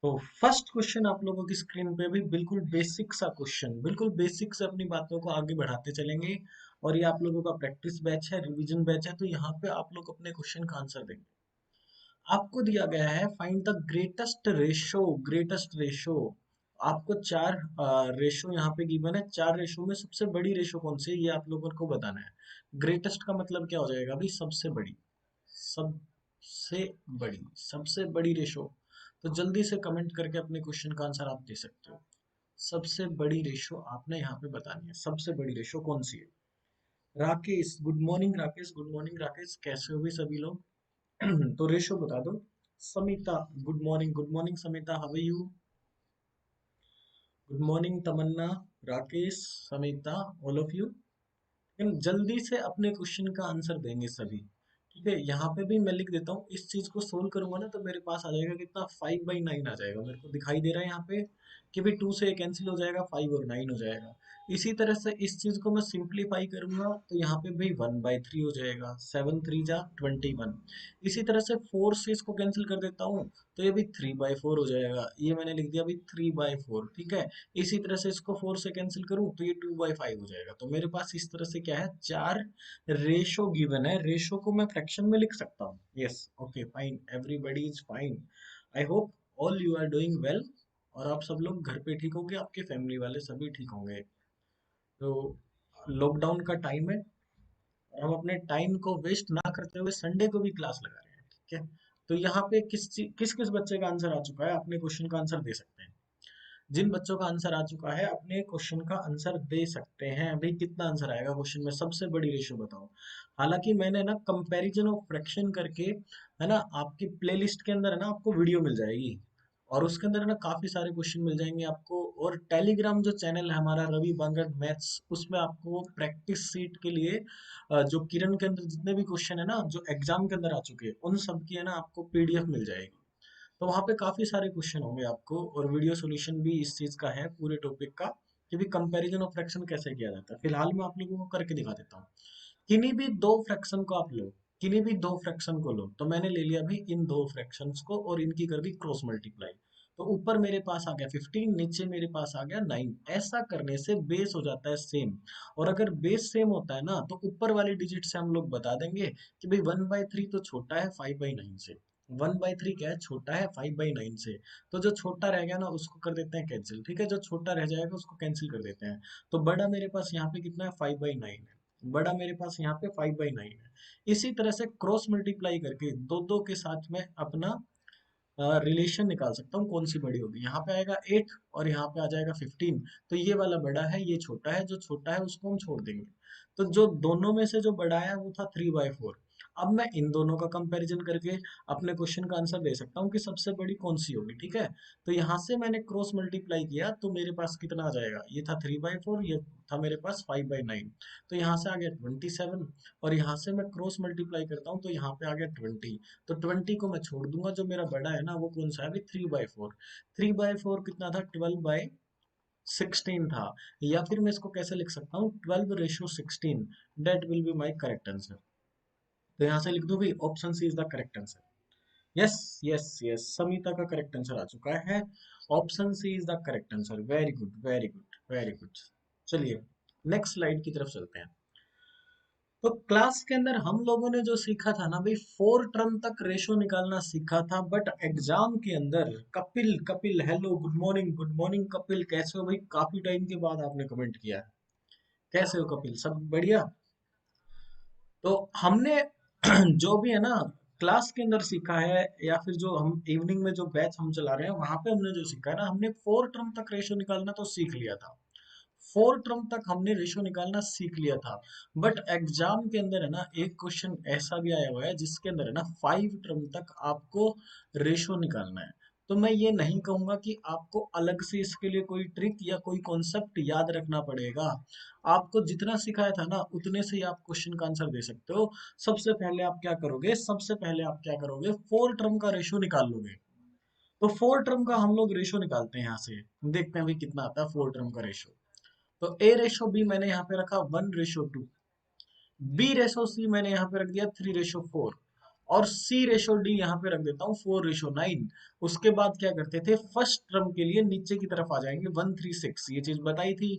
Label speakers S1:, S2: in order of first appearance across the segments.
S1: तो first question आप लोगों की स्क्रीन पे भी बिल्कुल बेसिक सा क्वेश्चन, बिल्कुल बेसिक से अपनी बातों को आगे बढ़ाते चलेंगे। और ये आप लोगों का प्रैक्टिस बैच है, रिवीजन बैच है, तो यहाँ पे आप लोग अपने क्वेश्चन का आंसर देंगे। आपको दिया गया है find the greatest ratio, greatest ratio. आपको चार रेशो यहाँ पे गिवन है, चार रेशो में सबसे बड़ी रेशो कौन सी है ये आप लोगों को बताना है। ग्रेटेस्ट का मतलब क्या हो जाएगा अभी, सबसे बड़ी, सबसे बड़ी, सबसे बड़ी रेशो। तो जल्दी से कमेंट करके अपने क्वेश्चन का आंसर आप दे सकते हो। सबसे बड़ी रेशो आपने यहाँ पे बतानी है, सबसे बड़ी रेशो कौन सी है। Rakesh, good morning Rakesh, good morning Rakesh, कैसे हो भी सभी लोग। तो रेशो बता दो। Samita, good morning Samita, how are you. Good morning Tamanna, Rakesh, Samita, all of you. लेकिन जल्दी से अपने क्वेश्चन का आंसर देंगे सभी। ठीक है, यहाँ पे भी मैं लिख देता हूँ, इस चीज को सोल्व करूंगा ना तो मेरे पास आ जाएगा कितना, 5/9 आ जाएगा। मेरे को दिखाई दे रहा है यहाँ पे कि भाई 2 से कैंसिल हो जाएगा, 5 और 9 हो जाएगा। इसी तरह से इस चीज को मैं सिंप्लीफाई करूंगा तो यहाँ पे भाई 1/3 हो जाएगा, 7×3 = 21। इसी तरह से 4 से इसको कैंसिल कर देता हूँ तो ये भी 3/4 हो जाएगा, ये मैंने लिख दिया अभी 3/4। ठीक है, इसी तरह से इसको 4 से कैंसिल करूं तो ये 2/5 हो जाएगा। तो मेरे पास इस तरह से क्या है, चार रेशो गिवन है। रेशो को मैं फ्रैक्शन में लिख सकता हूँ। Yes, okay, fine, everybody is fine. I hope all you are doing well. और आप सब लोग घर पे ठीक होंगे, आपके फैमिली वाले सभी ठीक होंगे। तो लॉकडाउन का टाइम है और हम अपने टाइम को वेस्ट ना करते हुए संडे को भी क्लास लगा रहे हैं। ठीक है, तो यहाँ पे किस किस बच्चे का आंसर आ चुका है, अपने क्वेश्चन का आंसर दे सकते हैं। जिन बच्चों का आंसर आ चुका है अपने क्वेश्चन का आंसर दे सकते हैं। अभी कितना आंसर आएगा क्वेश्चन में, सबसे बड़ी रेशो बताओ। हालांकि मैंने ना कंपैरिजन ऑफ फ्रैक्शन करके, है ना, आपकी प्लेलिस्ट के अंदर है ना आपको वीडियो मिल जाएगी। और उसके अंदर है ना काफी सारे क्वेश्चन मिल जाएंगे आपको। और टेलीग्राम जो चैनल है हमारा, रवि बांगड़ मैथ्स, उसमें आपको प्रैक्टिस सीट के लिए जो किरण के अंदर जितने भी क्वेश्चन है ना जो एग्जाम के अंदर आ चुके हैं उन सब की है ना आपको पीडीएफ मिल जाएगी। तो वहाँ पे काफी सारे क्वेश्चन होंगे आपको, और वीडियो सॉल्यूशन भी इस चीज का है पूरे टॉपिक का, कि भी कंपैरिजन ऑफ फ्रैक्शन कैसे किया जाता है। फिलहाल मैं आप लोगों को करके दिखा देता हूँ। किन्हीं भी दो फ्रैक्शन को आप लो, किन्हीं भी दो फ्रैक्शन को लो, तो मैंने ले लिया भी इन दो फ्रैक्शंस को और इनकी कर दी क्रॉस मल्टीप्लाई। तो ऊपर मेरे पास आ गया 15, नीचे मेरे पास आ गया 9। ऐसा करने से बेस हो जाता है सेम। और अगर बेस सेम होता है ना तो ऊपर वाली डिजिट से हम लोग बता देंगे कि भाई 1/3 तो छोटा है 5/9 से। 1/3 क्या है, छोटा है 5/9 से। तो जो छोटा रह गया ना उसको कर देते हैं कैंसिल। ठीक है, जो छोटा रह जाएगा उसको कैंसिल कर देते हैं। तो बड़ा मेरे पास यहाँ पे कितना है, 5/9 है। बड़ा मेरे पास यहाँ पे 5/9 है। इसी तरह से क्रॉस मल्टीप्लाई करके दो दो के साथ में अपना रिलेशन निकाल सकता हूँ, कौन सी बड़ी होगी। यहाँ पे आएगा 8 और यहाँ पे आ जाएगा 15। तो ये वाला बड़ा है, ये छोटा है, जो छोटा है उसको हम छोड़ देंगे। तो जो दोनों में से जो बड़ा है वो था 3/4। अब मैं इन दोनों का कंपैरिजन करके अपने क्वेश्चन का आंसर दे सकता हूँ कि सबसे बड़ी कौन सी होगी। ठीक है, तो यहाँ से मैंने क्रॉस मल्टीप्लाई किया तो मेरे पास कितना आ जाएगा, ये था 3/4, ये था मेरे पास 5/9। तो यहाँ से आ गया 27। और यहाँ से मैं क्रॉस मल्टीप्लाई करता हूँ तो यहाँ पे आ गया 20। तो 20 को मैं छोड़ दूंगा, जो मेरा बड़ा है ना वो कौन सा है अभी, 3/4। 3/4 कितना था, 12/16 था। या फिर मैं इसको कैसे लिख सकता हूँ, 12:16। That will be my correct answer. तो यहाँ से लिख दो भाई option C is the correct answer. Yes, yes, yes, Samita का करेक्ट आंसर आ चुका है। Option C is the correct answer. Very good, very good, very good. चलिए नेक्स्ट स्लाइड की तरफ चलते हैं। तो क्लास के अंदर हम लोगों ने जो सीखा था ना भाई, 4 टर्म तक रेशो निकालना सीखा था। बट एग्जाम के अंदर, Kapil, Kapil hello, good morning Kapil, कैसे हो भाई, काफी टाइम के बाद आपने कमेंट किया है। कैसे हो कपिल, सब बढ़िया। तो हमने जो भी है ना क्लास के अंदर सीखा है, या फिर जो हम इवनिंग में जो बैच हम चला रहे हैं वहां पे हमने जो सीखा है ना, हमने 4 टर्म तक रेशो निकालना तो सीख लिया था। 4 टर्म तक हमने रेशो निकालना सीख लिया था। बट एग्जाम के अंदर है ना एक क्वेश्चन ऐसा भी आया हुआ है जिसके अंदर है ना 5 टर्म तक आपको रेशो निकालना है। तो मैं ये नहीं कहूंगा कि आपको अलग से इसके लिए कोई ट्रिक या कोई कॉन्सेप्ट याद रखना पड़ेगा। आपको जितना सिखाया था ना उतने से ही आप क्वेश्चन का आंसर दे सकते हो। सबसे पहले आप क्या करोगे, सबसे पहले आप क्या करोगे, 4 टर्म का रेशो निकाल लोगे। तो 4 टर्म का हम लोग रेशो निकालते हैं यहाँ से। देखते हैं भाई कितना आता है 4 टर्म का रेशो। तो A/B मैंने यहाँ पे रखा 1/2। B/C मैंने यहाँ पे रख दिया 3/4। और सी रेशो डी यहाँ पे रख देता हूँ 4:9। उसके बाद क्या करते थे, फर्स्ट टर्म के लिए नीचे की तरफ आ जाएंगे 136, ये चीज बताई थी।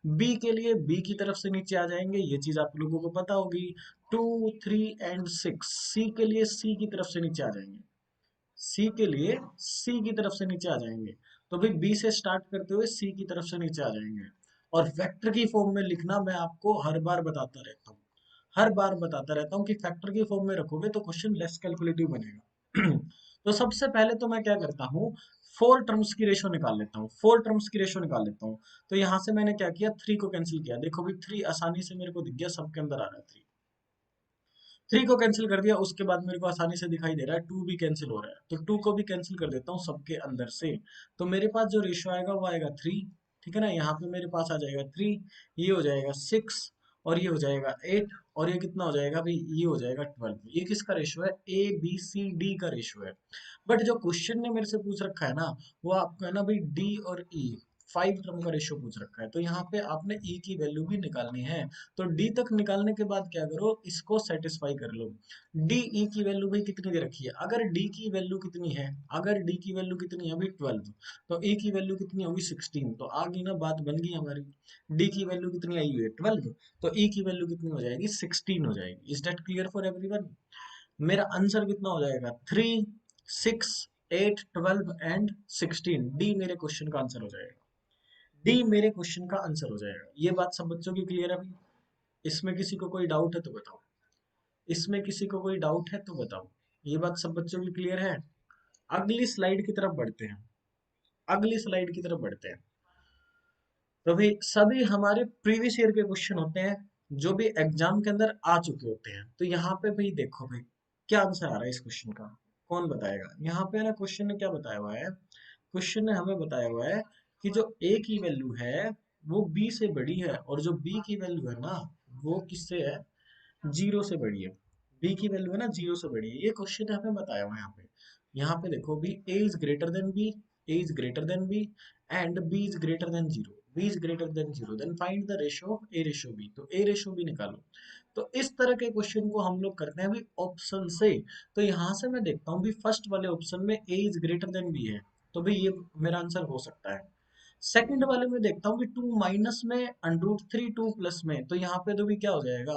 S1: बी के लिए बी की तरफ से नीचे आ जाएंगे, ये चीज आप लोगों को पता होगी। 2, 3 एंड 6, सी के लिए सी की तरफ से नीचे आ जाएंगे, सी के लिए सी की तरफ से नीचे आ जाएंगे। तो भाई बी से स्टार्ट करते हुए सी की तरफ से नीचे आ जाएंगे। और वेक्टर की फॉर्म में लिखना मैं आपको हर बार बताता रहता हूँ, हर बार बताता रहता हूँ कि फैक्टर की फॉर्म में रखोगे तो क्वेश्चन लेस कैलकुलेटिव बनेगा। तो सबसे पहले तो मैं क्या करता हूँ, फोर टर्म्स की रेशो निकाल लेता हूँ, फोर टर्म्स की रेशो निकाल लेता हूँ। तो यहाँ से मैंने क्या किया, थ्री को कैंसिल किया, देखो भाई थ्री आसानी से मेरे को दिख गया, सबके अंदर आ रहा है थ्री। थ्री को कैंसिल कर दिया, उसके बाद मेरे को आसानी से दिखाई दे रहा है टू भी कैंसिल हो रहा है, तो टू को भी कैंसिल कर देता हूँ सबके अंदर से। तो मेरे पास जो रेशियो आएगा वो आएगा थ्री। ठीक है ना, यहाँ पे मेरे पास आ जाएगा थ्री, ये हो जाएगा सिक्स, और ये हो जाएगा एट, और ये कितना हो जाएगा भाई, ये हो जाएगा 12। ये किसका रेशियो है, ए बी सी डी का रेशियो है। बट जो क्वेश्चन ने मेरे से पूछ रखा है ना, वो आपका है ना भाई डी और ई, फाइव टर्म का रेशियो पूछ रखा है, तो यहाँ पे आपने ई की वैल्यू भी निकालनी है। तो डी तक निकालने के बाद क्या करो, इसको सेटिस्फाई कर लो। डी ई की वैल्यू भाई कितनी दे रखी है, अगर डी की वैल्यू कितनी है, अगर डी की वैल्यू कितनी है भाई 12, तो ई की वैल्यू कितनी होगी 16, तो आ गई ना, बात बन गई हमारी। डी की वैल्यू कितनी आई हुई है 12, तो ई की वैल्यू कितनी हो जाएगी 16 हो जाएगी। Is that clear for everyone? मेरा आंसर कितना हो जाएगा, 3, 6, 8, 12 एंड 16, डी मेरे क्वेश्चन का आंसर हो जाएगा। डी मेरे क्वेश्चन का आंसर हो जाएगा। ये बात सब बच्चों की क्लियर है भाई? इसमें किसी को कोई डाउट है तो बताओ, इसमें किसी को कोई डाउट है तो बताओ। ये बात सब बच्चों की क्लियर है? अगली स्लाइड की तरफ बढ़ते हैं, अगली स्लाइड की तरफ बढ़ते हैं। तो भाई सभी हमारे प्रीवियस ईयर के क्वेश्चन होते हैं, जो भी एग्जाम के अंदर आ चुके होते हैं। तो यहाँ पे भाई देखो भाई, क्या आंसर आ रहा है इस क्वेश्चन का, कौन बताएगा? यहाँ पे ना क्वेश्चन ने क्या बताया हुआ है, क्वेश्चन ने हमें बताया हुआ है कि जो ए की वैल्यू है वो बी से बड़ी है, और जो बी की वैल्यू है ना, वो किससे है, जीरो से बड़ी है। बी की वैल्यू है ना जीरो से बड़ी है, ये क्वेश्चन है हमें बताया हुआ है यहाँ पे। यहाँ पे देखो B, A is greater than B, A is greater than B, and B is greater than zero, B is greater than zero, then find the ratio of A ratio B, तो ए रेशियो बी निकालो। तो इस तरह के question को हम लोग करते हैं भी ऑप्शन से। तो यहाँ से मैं देखता हूँ भी फर्स्ट वाले ऑप्शन में ए इज ग्रेटर देन बी है, तो भाई ये मेरा आंसर हो सकता है। सेकंड वाले में देखता हूँ कि टू माइनस में √3, टू प्लस में, तो यहाँ पे तो भी क्या हो जाएगा,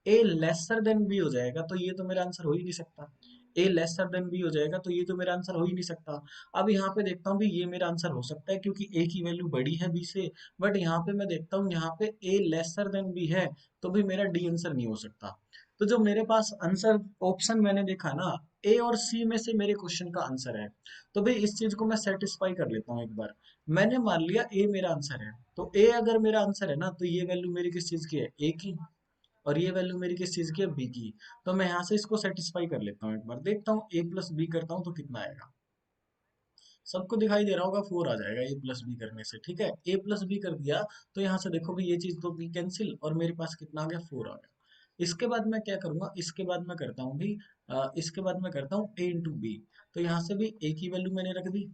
S1: ए लेसर देन बी हो जाएगा, तो ये तो मेरा आंसर हो ही नहीं सकता। ए लेसर देन बी हो जाएगा, तो ये तो मेरा आंसर हो ही नहीं सकता। अब यहाँ पे देखता हूँ भी ये मेरा आंसर हो सकता है क्योंकि ए की वैल्यू बड़ी है बी से। बट यहाँ पे मैं देखता हूँ, यहाँ पे ए लेसर देन बी है, तो भी मेरा डी आंसर नहीं हो सकता। तो जो मेरे पास आंसर ऑप्शन मैंने देखा ना, ए और सी में से मेरे क्वेश्चन का आंसर है। तो भाई इस चीज को मैं सेटिस्फाई कर लेता हूँ एक बार। मैंने मान लिया ए मेरा आंसर है, तो ए अगर मेरा आंसर है ना, तो ये वैल्यू मेरी किस चीज की है, ए की, और ये वैल्यू मेरी किस चीज की है, बी की। तो मैं यहाँ से इसको सेटिस्फाई कर लेता हूँ, एक बार देखता हूँ ए प्लस बी करता हूँ तो कितना आएगा। सबको दिखाई दे रहा होगा, फोर आ जाएगा ए प्लस बी करने से। ठीक है, ए प्लस बी कर दिया, तो यहाँ से देखो भाई ये चीज तो बी कैंसिल, और मेरे पास कितना आ गया, फोर आ गया। इसके बाद मैं क्या करूंगा, इसके बाद मैं करता हूँ भी, इसके बाद मैं करता हूँ ए इंटू बी। तो यहाँ से भी ए की वैल्यू मैंने रख दी,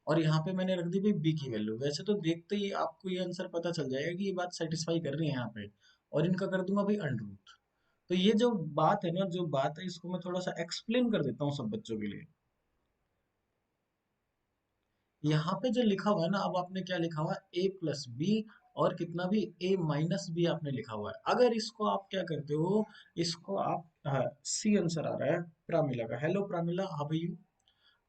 S1: और यहाँ पे मैंने रख दी भाई बी की वैल्यू। वैसे तो देखते ही आपको ये आंसर पता चल जाएगा कि ये बात सेटिस्फाई कर रही है यहाँ पे। और इनका कर दूंगा भाई अंडर रूट। तो ये जो बात है ना, जो बात है, इसको मैं थोड़ा सा एक्सप्लेन कर देता हूँ सब बच्चों के लिए। यहाँ पे जो लिखा हुआ है ना, अब आपने क्या लिखा हुआ है, ए प्लस बी, और कितना भी ए माइनस बी आपने लिखा हुआ है। अगर इसको आप क्या करते हो, इसको आप, सी आंसर आ रहा है प्रामिला का, हेलो प्रामिला, हाउ आर यू।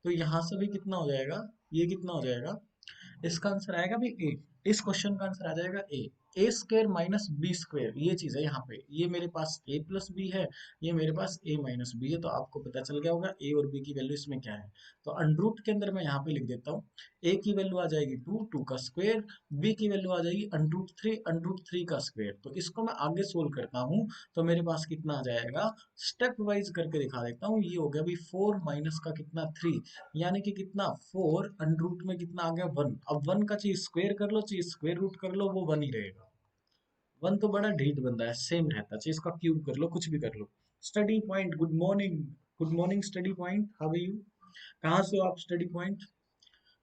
S1: तो यहाँ से भी कितना हो जाएगा, ये कितना हो जाएगा, इसका आंसर आएगा भी ए। इस क्वेश्चन का आंसर आ जाएगा ए स्क्वायर माइनस बी स्क्वायर, ये चीज है यहाँ पे। ये मेरे पास ए प्लस बी है, ये मेरे पास ए माइनस बी है, तो आपको पता चल गया होगा ए और बी की वैल्यू इसमें क्या है। तो अंडरूट के अंदर मैं यहाँ पे लिख देता हूँ, ए की वैल्यू आ जाएगी टू, टू का स्क्वायर, बी की वैल्यू आ जाएगी √3, √3 का स्क्वायर। तो इसको मैं आगे सोल्व करता हूँ, तो मेरे पास कितना आ जाएगा, स्टेप वाइज करके दिखा देता हूँ। ये हो गया भाई फोर माइनस का कितना, थ्री, यानी कि कितना, फोर, अंडर रूट में कितना आ गया, वन। अब वन का चीज स्क्वायर कर लो, चीज स्क्वायर रूट कर लो, वो वन ही रहेगा। वन तो बड़ा ढीठ बंदा है, सेम रहता है, चीज का क्यूब कर लो, कुछ भी कर लो। Study point, good morning, good morning study point, how are you, कहाँ से हो आप स्टडी पॉइंट?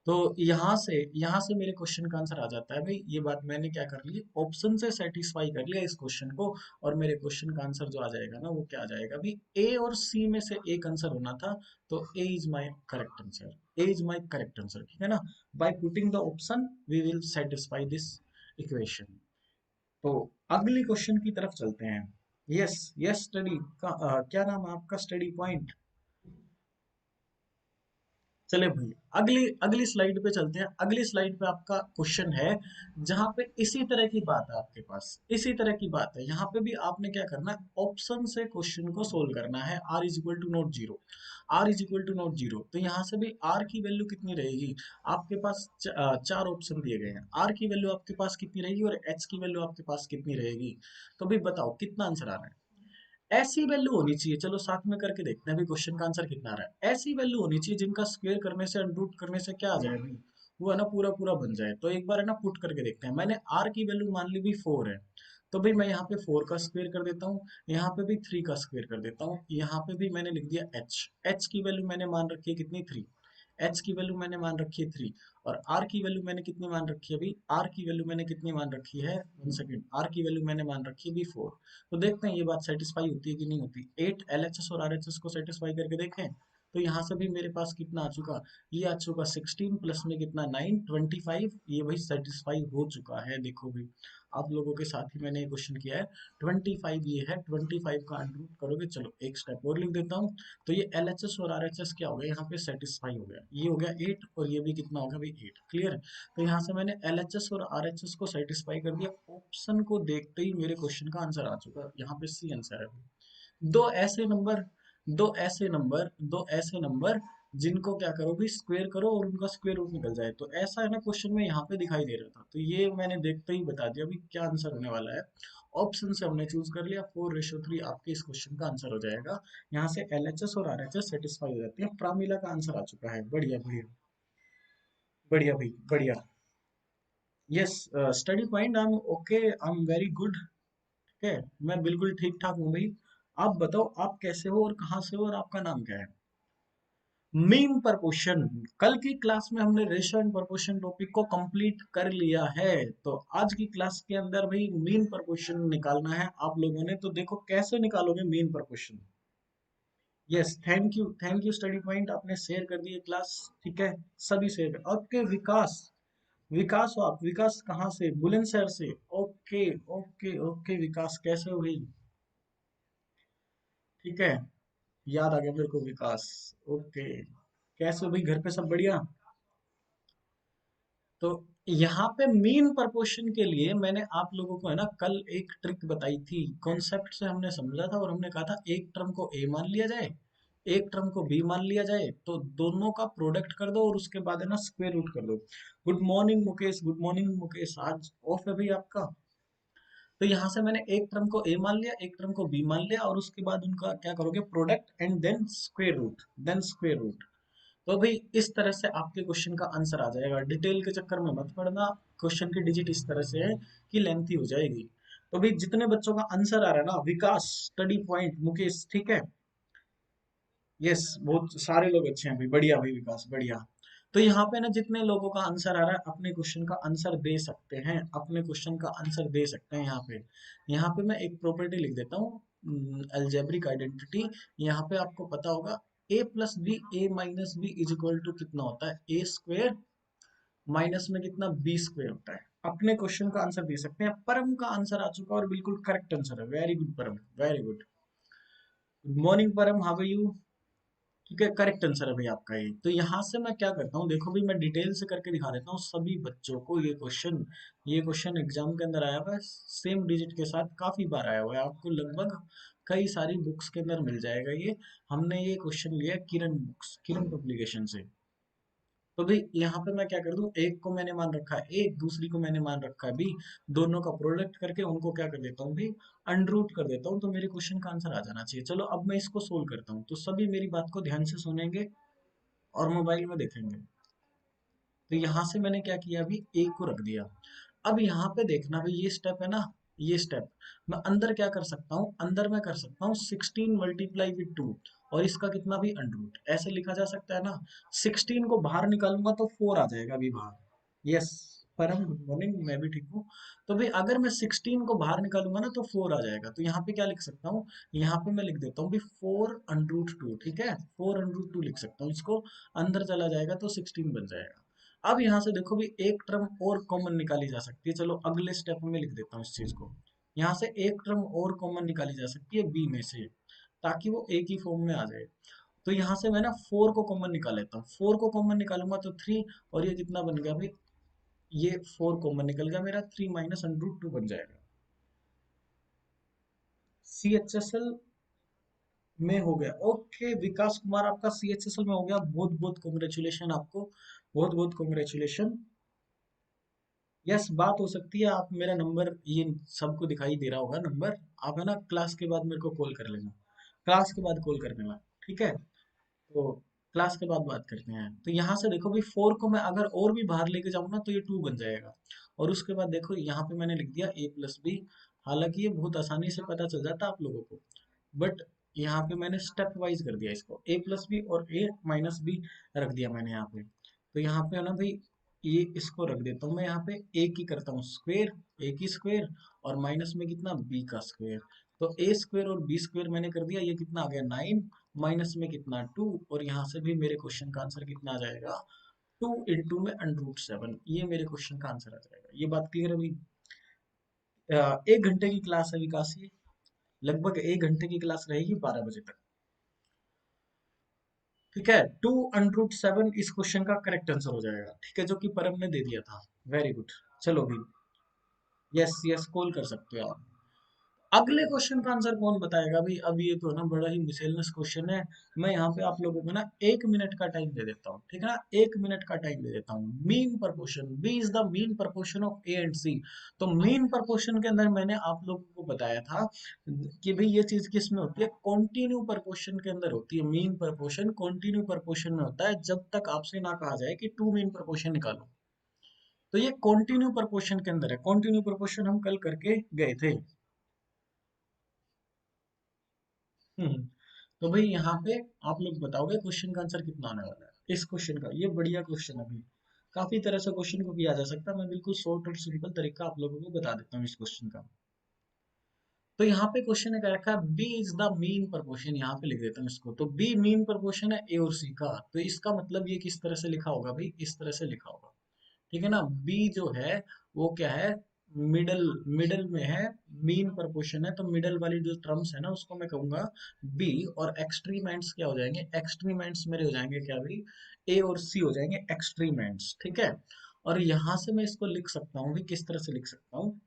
S1: तो यहाँ से मेरे क्वेश्चन का आंसर आ जाता है भाई। ये बात मैंने क्या कर ली, ऑप्शन से सेटिस्फाई कर लिया इस क्वेश्चन को। और मेरे क्वेश्चन का आंसर जो आ जाएगा ना, वो क्या आ जाएगा भाई, ए और सी में से एक आंसर होना था। तो A is my correct answer, A is my correct answer, ठीक है ना। By putting the option we will satisfy this equation. तो अगली क्वेश्चन की तरफ चलते हैं। यस, यस स्टडी का क्या नाम है आपका, स्टडी पॉइंट। चले भाई, अगली अगली स्लाइड पे चलते हैं। अगली स्लाइड पे आपका क्वेश्चन है, जहां पे इसी तरह की बात है आपके पास, इसी तरह की बात है। यहाँ पे भी आपने क्या करना है, ऑप्शन से क्वेश्चन को सोल्व करना है। R is equal to not zero, R is equal to not zero. तो यहाँ से भी आर की वैल्यू कितनी रहेगी, आपके पास चार ऑप्शन दिए गए हैं। आर की वैल्यू आपके पास कितनी रहेगी और एच की वैल्यू आपके पास कितनी रहेगी। तो भाई बताओ कितना आंसर आ रहा है। ऐसी वैल्यू होनी चाहिए, चलो साथ में करके देखते हैं अभी क्वेश्चन का आंसर कितना आ रहा है। ऐसी वैल्यू होनी चाहिए जिनका स्क्वायर करने से, अनरूट करने से क्या आ जाए भाई, वो है ना पूरा पूरा बन जाए। तो एक बार है ना पुट करके देखते हैं। मैंने आर की वैल्यू मान ली भी 4 है, तो भाई मैं यहाँ पे 4 का स्क्वायर कर देता हूँ, यहाँ पे भी 3 का स्क्वायर कर देता हूँ, यहाँ पे भी मैंने लिख दिया एच। एच की वैल्यू मैंने मान रखी है कितनी, 3। एच की वैल्यू मैंने मान रखी है 3। और आर की वैल्यू मैंने कितनी मान रखी है अभी, आर की वैल्यू मैंने कितनी मान रखी है, 1 सेकेंड, आर की वैल्यू मैंने मान रखी है भी 4। तो देखते हैं ये बात सेटिस्फाई होती है कि नहीं होती। 8 एलएचएस और आरएचएस को सेटिस्फाई करके देखें। तो यहाँ से भी मेरे पास कितना आ चुका, ये आ चुका 16 प्लस में कितना 9, 25। ये भाई सेटिस्फाई हो चुका है। देखो भी आप लोगों के साथ ही मैंने ये क्वेश्चन किया है। 25 ये है, 25 का अंडरूट करोगे। चलो एक स्टेप और लिख देता हूँ। तो ये एलएचएस और आरएचएस क्या हो गया, यहाँ पे सेटिस्फाई हो गया। ये हो गया 8 और ये भी कितना हो गया भाई 8, क्लियर। तो यहाँ से मैंने एलएचएस और आरएचएस को सेटिस्फाई कर दिया। ऑप्शन को देखते ही मेरे क्वेश्चन का आंसर आ चुका है। यहाँ पे सी आंसर है। दो ऐसे नंबर दो ऐसे नंबर जिनको क्या करो भी, स्क्वायर करो और उनका स्क्वायर रूट निकल जाए। तो ऐसा है ना क्वेश्चन में यहाँ पे दिखाई दे रहा था। तो ये मैंने देखते ही बता दिया अभी क्या आंसर होने वाला है। ऑप्शन से हमने चूज कर लिया, 4:3 आपके इस क्वेश्चन का आंसर हो जाएगा। यहाँ से एलएचएस और आरएचएस सेटिस्फाई हो जाती है। प्रामिला का आंसर आ चुका है। बढ़िया बढ़िया, बढ़िया भाई बढ़िया। Yes study point, I am okay, I am very good. ठीक है, मैं बिल्कुल ठीक ठाक हूँ भाई। आप बताओ आप कैसे हो और कहाँ से हो और आपका नाम क्या है। मीन प्रपोर्शन, कल की क्लास में हमने रेशो एंड प्रपोर्शन टॉपिक को कंप्लीट कर लिया है। तो आज की क्लास के अंदर भाई मीन प्रपोर्शन निकालना है आप लोगों ने। तो देखो कैसे निकालोगे mean proportion. Yes, thank you study point, आपने शेयर कर दी क्लास। ठीक है, सभी शेयर कर। ओके विकास, विकास हो आप, विकास कहाँ से, बुलंदशहर से। ओके ओके ओके विकास, कैसे हो भाई। ठीक है, याद आ गया मेरे को विकास। ओके, कैसे हो भाई, घर पे सब बढ़िया। तो यहाँ पे मीन प्रपोर्शन के लिए मैंने आप लोगों को है ना कल एक ट्रिक बताई थी। कॉन्सेप्ट से हमने समझा था और हमने कहा था एक टर्म को ए मान लिया जाए, एक टर्म को बी मान लिया जाए, तो दोनों का प्रोडक्ट कर दो और उसके बाद है ना स्क्वायर रूट कर दो। Good morning Mukesh, good morning Mukesh, आज ऑफ है भाई आपका। तो यहाँ से मैंने एक टर्म को ए मान लिया, एक टर्म को बी मान लिया, और उसके बाद उनका क्या करोगे, product and then square root, then square root. तो भाई इस तरह से आपके क्वेश्चन का आंसर आ जाएगा। डिटेल के चक्कर में मत पड़ना, क्वेश्चन की डिजिट इस तरह से है कि लेंथी हो जाएगी। तो भाई जितने बच्चों का आंसर आ रहा है ना, विकास, स्टडी पॉइंट, मुकेश, ठीक है। यस, बहुत सारे लोग अच्छे हैं भाई, बढ़िया भाई विकास, बढ़िया। तो यहाँ पे ना जितने लोगों का आंसर आ रहा है अपने क्वेश्चन का आंसर दे सकते हैं, अपने क्वेश्चन का आंसर दे सकते हैं। यहाँ पे मैं एक प्रॉपर्टी लिख देता हूँ, अलजेब्रिक आइडेंटिटी। यहाँ पे आपको पता होगा A plus B, A minus B is equal to कितना होता है, ए स्क्वेयर माइनस में कितना, बी स्क्वेयर होता है। अपने क्वेश्चन का आंसर दे सकते हैं। परम का आंसर आ चुका और बिल्कुल करेक्ट आंसर है। वेरी गुड परम, वेरी गुड। गुड मॉर्निंग परम, हाउ आर यू। ठीक है, करेक्ट आंसर है भाई आपका ये। तो यहाँ से मैं क्या करता हूँ, देखो भी मैं डिटेल से करके दिखा देता हूँ सभी बच्चों को। ये क्वेश्चन एग्जाम के अंदर आया हुआ है, सेम डिजिट के साथ काफी बार आया हुआ है। आपको लगभग कई सारी बुक्स के अंदर मिल जाएगा ये। हमने ये क्वेश्चन लिया है किरण बुक्स, किरण पब्लिकेशन से। तो भाई यहाँ पे मैं क्या कर दूं, एक को मैंने मान रखा है ए, दूसरी को मैंने मान रखा है बी। दोनों का प्रोडक्ट करके उनको क्या कर देता हूँ भी, अनरूट कर देता हूँ। तो मेरे क्वेश्चन का आंसर आ जाना चाहिए। चलो अब मैं इसको सोल्व करता हूँ। तो सभी मेरी बात को ध्यान से सुनेंगे और मोबाइल में देखेंगे। तो यहाँ से मैंने क्या किया, अभी ए को रख दिया। अब यहाँ पे देखना भाई, ये स्टेप है ना, ये स्टेप मैं अंदर क्या कर सकता हूँ, अंदर मैं कर सकता हूँ 16 × 2 और इसका कितना भी अंडर ऐसे लिखा जा सकता है ना। 16 को बाहर निकालूंगा तो 4 आ जाएगा अभी बाहर। यस परम, गुड मॉर्निंग, मैं भी ठीक हूँ। तो भाई अगर मैं 16 को बाहर निकालूंगा ना तो 4 आ जाएगा। तो यहाँ पे क्या लिख सकता हूँ, यहाँ पे मैं लिख देता हूँ भी 4 √2, ठीक है, 4 √2 लिख सकता हूँ इसको। अंदर चला जाएगा तो 16 बन जाएगा। अब यहाँ से देखो भी एक टर्म और कॉमन निकाली जा सकती है। चलो अगले स्टेप में लिख देता हूँ इस चीज को। यहाँ से एक टर्म और कॉमन निकाली जा सकती है बी में से, ताकि वो एक ही फॉर्म में आ जाए। तो यहाँ से मैं ना 4 को कॉमन निकाल लेता हूँ। 4 को कॉमन निकालूंगा तो 3, और ये कितना बन गया भाई, ये 4 कॉमन निकल गया मेरा, 3 माइनस √2 बन जाएगा। CHSL में हो गया। ओके विकास कुमार, आपका CHSL में हो गया, बहुत बहुत कॉन्ग्रेचुलेशन आपको, बहुत बहुत कॉन्ग्रेचुलेशन। यस बात हो सकती है। आप मेरा नंबर, ये सबको दिखाई दे रहा होगा नंबर, आप है ना क्लास के बाद मेरे को कॉल कर लेना, क्लास के बाद कॉल कर लेना, ठीक है। तो क्लास के बाद बात करते हैं। तो यहाँ से देखो भाई 4 को मैं अगर और भी बाहर लेके जाऊँ ना तो ये 2 बन जाएगा। और उसके बाद देखो यहाँ पे मैंने लिख दिया a+b। हालांकि ये बहुत आसानी से पता चल जाता है आप लोगों को, बट यहाँ पे मैंने स्टेप वाइज कर दिया इसको, a+b और a-b रख दिया मैंने यहाँ पे। तो यहाँ पे है ना भाई, ये इसको रख देता हूँ मैं यहाँ पे, a की करता हूँ स्क्वेयर, a की स्क्वेयर, और माइनस में कितना b का स्क्वेयर। तो a स्क्वेयर और b स्क्वेयर मैंने कर दिया, ये कितना आ गया 9, माइनस में कितना 2, और यहाँ से भी मेरे क्वेश्चन का आंसर कितना आ जाएगा, 2 × में √7। ये मेरे क्वेश्चन का आंसर आ जाएगा। ये बात क्लियर है भाई। 1 घंटे की क्लास है विकास, ये लगभग 1 घंटे की क्लास रहेगी 12 बजे तक, ठीक है। 2 √7 इस क्वेश्चन का करेक्ट आंसर हो जाएगा, ठीक है, जो कि परम ने दे दिया था। Very good. चलो भी, यस यस कॉल कर सकते हो आप। अगले क्वेश्चन का आंसर कौन बताएगा भाई, अब ये तो ना बड़ा ही मिसलेनियस क्वेश्चन है। मैं यहाँ पे आप लोगों को ना 1 मिनट का टाइम दे देता हूँ, ठीक है ना, 1 मिनट का टाइम दे देता हूँ। Mean proportion, B is the mean proportion of A and C. तो मीन प्रपोर्शन के अंदर मैंने आप लोगों को बताया था कि भाई ये चीज किस में होती है, कॉन्टिन्यू प्रपोर्शन के अंदर होती है। मीन प्रपोर्शन कॉन्टिन्यू प्रपोर्शन में होता है, जब तक आपसे ना कहा जाए कि टू मीन प्रपोर्शन निकालो। तो ये कॉन्टिन्यू प्रपोर्शन के अंदर है। कॉन्टिन्यू प्रपोर्शन हम कल करके गए थे। हम्म। तो भाई यहाँ पे आप लोग बताओगे क्वेश्चन का आंसर कितना आने वाला है इस क्वेश्चन का। ये बढ़िया क्वेश्चन है भाई, काफी तरह से क्वेश्चन को किया जा सकता है। मैं बिल्कुल शॉर्ट और सिंपल तरीका आप लोगों को बता देता हूँ इस क्वेश्चन का। तो यहाँ पे क्वेश्चन है क्या रखा है, B is the mean proportion. यहाँ पे लिख देता हूँ इसको। तो बी मीन प्रपोर्शन है ए और सी का। तो इसका मतलब ये किस तरह से लिखा होगा भाई, इस तरह से लिखा होगा, ठीक है ना। बी जो है वो क्या है, मिडल, मिडल में है, मीन प्रपोर्शन है। तो मिडल वाली जो टर्म्स है ना उसको मैं कहूंगा बी, और एक्सट्रीमेंट्स क्या हो जाएंगे, एक्सट्रीमेंट्स मेरे हो जाएंगे क्या भाई, ए और सी हो जाएंगे एक्सट्रीमेंट्स, ठीक है। और यहां से मैं इसको लिख सकता हूँ भी, किस तरह से लिख सकता हूँ।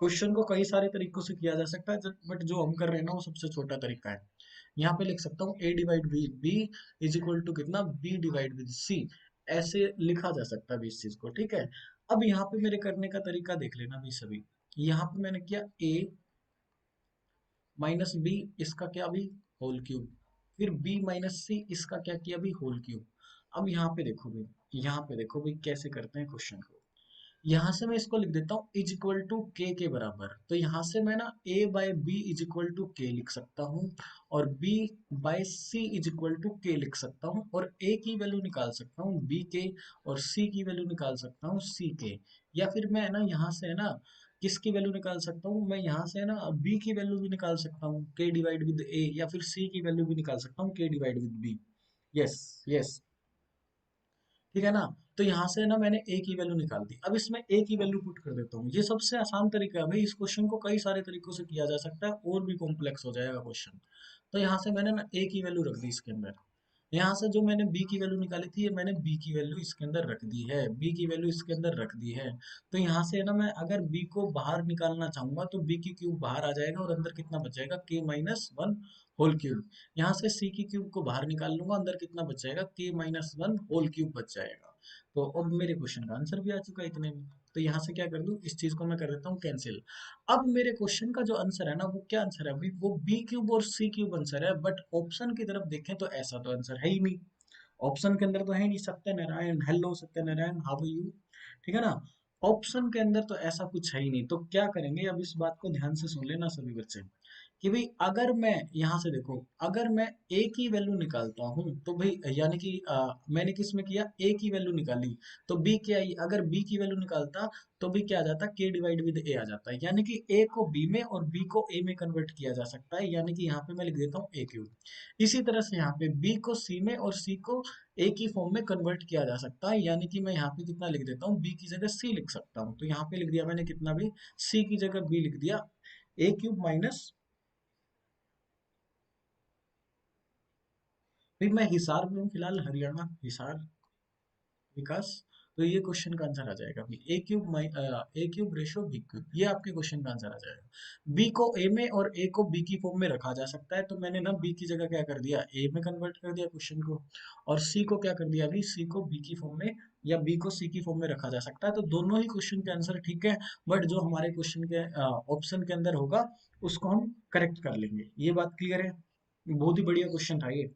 S1: क्वेश्चन को कई सारे तरीकों से किया जा सकता है, बट जो हम कर रहे हैं ना वो सबसे छोटा तरीका है। यहाँ पे लिख सकता हूँ a divide with b is equal to कितना, b डिवाइड विद c। ऐसे लिखा जा सकता है भी इस चीज को, ठीक है। अब यहाँ पे मेरे करने का तरीका देख लेना भी सभी। यहाँ पे मैंने किया a माइनस बी, इसका क्या भी होल क्यूब, फिर b माइनस सी, इसका क्या किया भी होल क्यूब। अब यहाँ पे देखो भाई, यहाँ पे देखो भाई कैसे करते हैं क्वेश्चन को। यहाँ से मैं इसको लिख देता हूँ इज इक्वल टू के बराबर। तो यहाँ से मैं ना a by B is equal to K लिख सकता हूँ, और b by C is equal to K लिख सकता हूँ, और a की वैल्यू निकाल सकता हूँ b के, और c की वैल्यू निकाल सकता हूँ c के। या फिर मैं ना यहाँ से है ना किसकी वैल्यू निकाल सकता हूँ, मैं यहाँ से है ना b की वैल्यू भी निकाल सकता हूँ k डिवाइड विद a, या फिर c की वैल्यू भी निकाल सकता हूँ k divide with b। Yes yes, ठीक है ना। तो यहाँ से ना मैंने a की वैल्यू निकाल दी। अब इसमें a की वैल्यू पुट कर देता हूँ। ये सबसे आसान तरीका है भाई। इस क्वेश्चन को कई सारे तरीकों से किया जा सकता है, और भी कॉम्प्लेक्स हो जाएगा क्वेश्चन। तो यहाँ से मैंने ना a की वैल्यू रख दी इसके अंदर। यहाँ से जो मैंने b की वैल्यू निकाली थी, ये मैंने b की वैल्यू इसके अंदर रख दी है, b की वैल्यू इसके अंदर रख दी है। तो यहाँ से ना मैं अगर b को बाहर निकालना चाहूंगा तो b की क्यूब बाहर आ जाएगा, और अंदर कितना बच जाएगा, k-1 होल क्यूब। यहाँ से c की क्यूब को बाहर निकाल लूंगा, अंदर कितना बच जाएगा, k-1 होल क्यूब बच जाएगा। तो अब मेरे क्वेश्चन का आंसर भी आ चुका है इतने में। तो यहाँ से क्या कर दूं, इस चीज को मैं कर देता हूँ कैंसिल। अब मेरे क्वेश्चन का जो आंसर है ना वो क्या आंसर है भाई, वो बी क्यूब और सी क्यूब आंसर है। बट ऑप्शन की तरफ देखें तो ऐसा तो आंसर है ही नहीं। ऑप्शन के अंदर तो है ही नहीं। Satyanarayan, hello Satyanarayan, how are you, ठीक है ना। ऑप्शन के अंदर तो ऐसा कुछ है ही नहीं, तो क्या करेंगे, अब इस बात को ध्यान से सुन लेना सभी बच्चे, कि भाई अगर मैं यहाँ से देखो, अगर मैं ए की वैल्यू निकालता हूँ तो भाई यानी कि मैंने किस में किया, ए की वैल्यू निकाली, तो बी क्या आई, अगर बी की वैल्यू निकालता तो भी क्या आ जाता, के डिवाइड विद ए आ जाता है, यानी कि ए को बी में और बी को ए में कन्वर्ट किया जा सकता है, यानी कि यहाँ पे मैं लिख देता हूँ ए क्यूब। इसी तरह से यहाँ पे बी को सी में और सी को ए की फॉर्म में कन्वर्ट किया जा सकता है, यानी कि मैं यहाँ पे कितना लिख देता हूँ, बी की जगह सी लिख सकता हूँ, तो यहाँ पे लिख दिया मैंने कितना भी, सी की जगह बी लिख दिया, ए क्यूब माइनस, भाई मैं हिसार में हूँ फिलहाल, हरियाणा हिसार विकास, तो ये क्वेश्चन का आंसर आ जाएगा भी ए क्यूब ए क्यूब रेशो बी क्यूब, ये आपके क्वेश्चन का आंसर आ जाएगा। बी को ए में और ए को बी की फॉर्म में रखा जा सकता है, तो मैंने ना बी की जगह क्या कर दिया, ए में कन्वर्ट कर दिया क्वेश्चन को, और सी को क्या कर दिया, अभी सी को बी की फॉर्म में या बी को सी की फॉर्म में रखा जा सकता है, तो दोनों ही क्वेश्चन के आंसर ठीक है, बट जो हमारे क्वेश्चन के ऑप्शन के अंदर होगा उसको हम करेक्ट कर लेंगे, ये बात क्लियर है। बहुत ही बढ़िया क्वेश्चन था ये।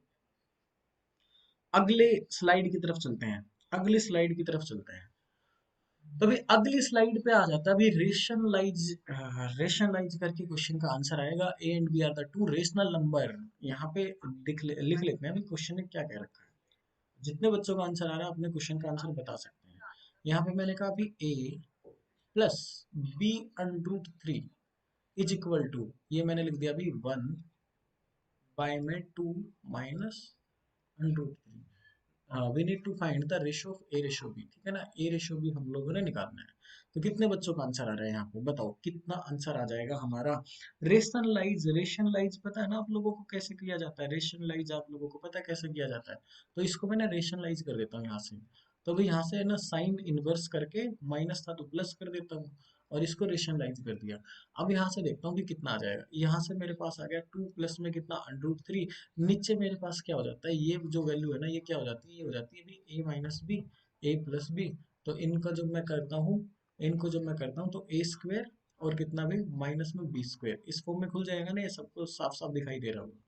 S1: अगले स्लाइड की तरफ चलते हैं, अगली स्लाइड की तरफ चलते हैं। तो अभी अगली स्लाइड पे आ जाता है अभी रेशनलाइज, रेशनलाइज करके क्वेश्चन का आंसर आएगा, A and B are the two rational number. यहाँ पे लिख लेते हैं अभी क्वेश्चन ने क्या कह रखा है, जितने बच्चों का आंसर आ रहा है अपने क्वेश्चन का आंसर बता सकते हैं। यहाँ पे मैंने कहा अभी A plus B underroot three is equal to, ये मैंने लिख दिया अभी वन बाय में two minus underroot three, we need to find the ratio of A ratio B, ठीक है ना, ए रेशियो बी हम लोगों ने निकालना है। तो कितने बच्चों का आंसर आ रहा है यहाँ पे, बताओ कितना आंसर आ जाएगा हमारा। रेशनलाइज, रेशनलाइज पता है ना आप लोगों को कैसे किया जाता है, रेशनलाइज आप लोगों को पता है कैसे किया जाता है, तो इसको मैं ना रेशनलाइज कर देता हूँ यहाँ से, तो भाई यहाँ से है ना साइन इनवर्स करके, माइनस था तो प्लस कर देता हूँ, और इसको रेशनलाइज कर दिया। अब यहाँ से देखता हूँ कि कितना आ जाएगा, यहाँ से मेरे पास आ गया टू प्लस में कितना अंडरूट थ्री, नीचे मेरे पास क्या हो जाता है, ये जो वैल्यू है ना ये क्या हो जाती है, ये हो जाती है भी ए माइनस बी, ए प्लस बी, तो इनका जब मैं करता हूँ, इनको जब मैं करता हूँ तो ए स्क्वेयर और कितना भी माइनस में बी स्क्वेयर, इस फॉर्म में खुल जाएगा ना, ये सबको साफ साफ दिखाई दे रहा होगा।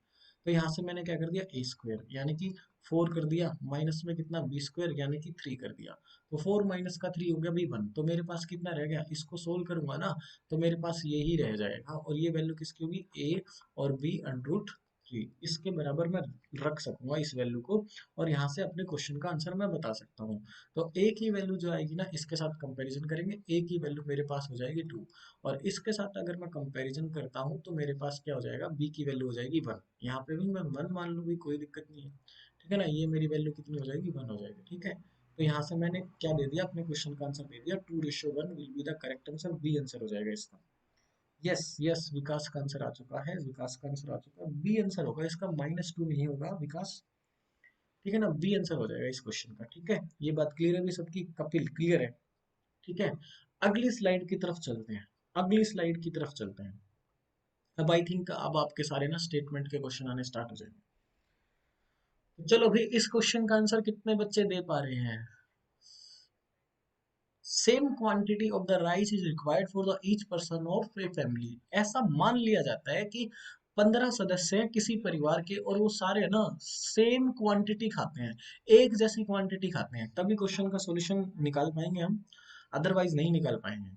S1: तो यहाँ से मैंने क्या कर दिया, ए स्क्वेयर यानी कि फोर कर दिया, माइनस में कितना बी स्क्वेयर यानी कि थ्री कर दिया, तो फोर माइनस का थ्री हो गया भी वन, तो मेरे पास कितना रह गया, इसको सोल्व करूंगा ना तो मेरे पास ये ही रह जाएगा, और ये वैल्यू किसकी होगी, ए और बी अंडरूट थ्री, इसके बराबर मैं रख सकूंगा इस वैल्यू को, और यहाँ से अपने क्वेश्चन का आंसर मैं बता सकता हूँ। तो ए की वैल्यू जो आएगी ना इसके साथ कंपैरिजन करेंगे, ए की वैल्यू मेरे पास हो जाएगी टू, और इसके साथ अगर मैं कंपैरिजन करता हूँ तो मेरे पास क्या हो जाएगा, बी की वैल्यू हो जाएगी वन, यहाँ पे भी मैं वन मान लूँ भी कोई दिक्कत नहीं है, ठीक है ना, ये मेरी वैल्यू कितनी हो जाएगी, वन हो जाएगी, ठीक है। तो यहाँ से मैंने क्या दे दिया, अपने क्वेश्चन का आंसर दे दिया, two ratio one will be the correct answer, B answer हो जाएगा इसका। यस यस, विकास का आंसर आ चुका है, विकास का आंसर आ चुका है, बी आंसर होगा इसका, माइनस टू नहीं होगा विकास, ठीक है ना, बी आंसर हो जाएगा इस क्वेश्चन का, ठीक है। ये बात क्लियर है भी सबकी, कपिल क्लियर है, ठीक है। अगली स्लाइड की तरफ चलते हैं, अगली स्लाइड की तरफ चलते हैं। अब आई थिंक अब आपके सारे ना स्टेटमेंट के क्वेश्चन आने स्टार्ट हो जाएंगे। तो चलो भाई इस क्वेश्चन का आंसर कितने बच्चे दे पा रहे हैं, same quantity of the rice is required for the each person of a family, ऐसा मान लिया जाता है कि 15 सदस्य हैं किसी परिवार के और वो सारे ना सेम क्वांटिटी खाते हैं, एक जैसी क्वांटिटी खाते हैं, तभी क्वेश्चन का सॉल्यूशन निकाल पाएंगे हम, अदरवाइज नहीं निकाल पाएंगे।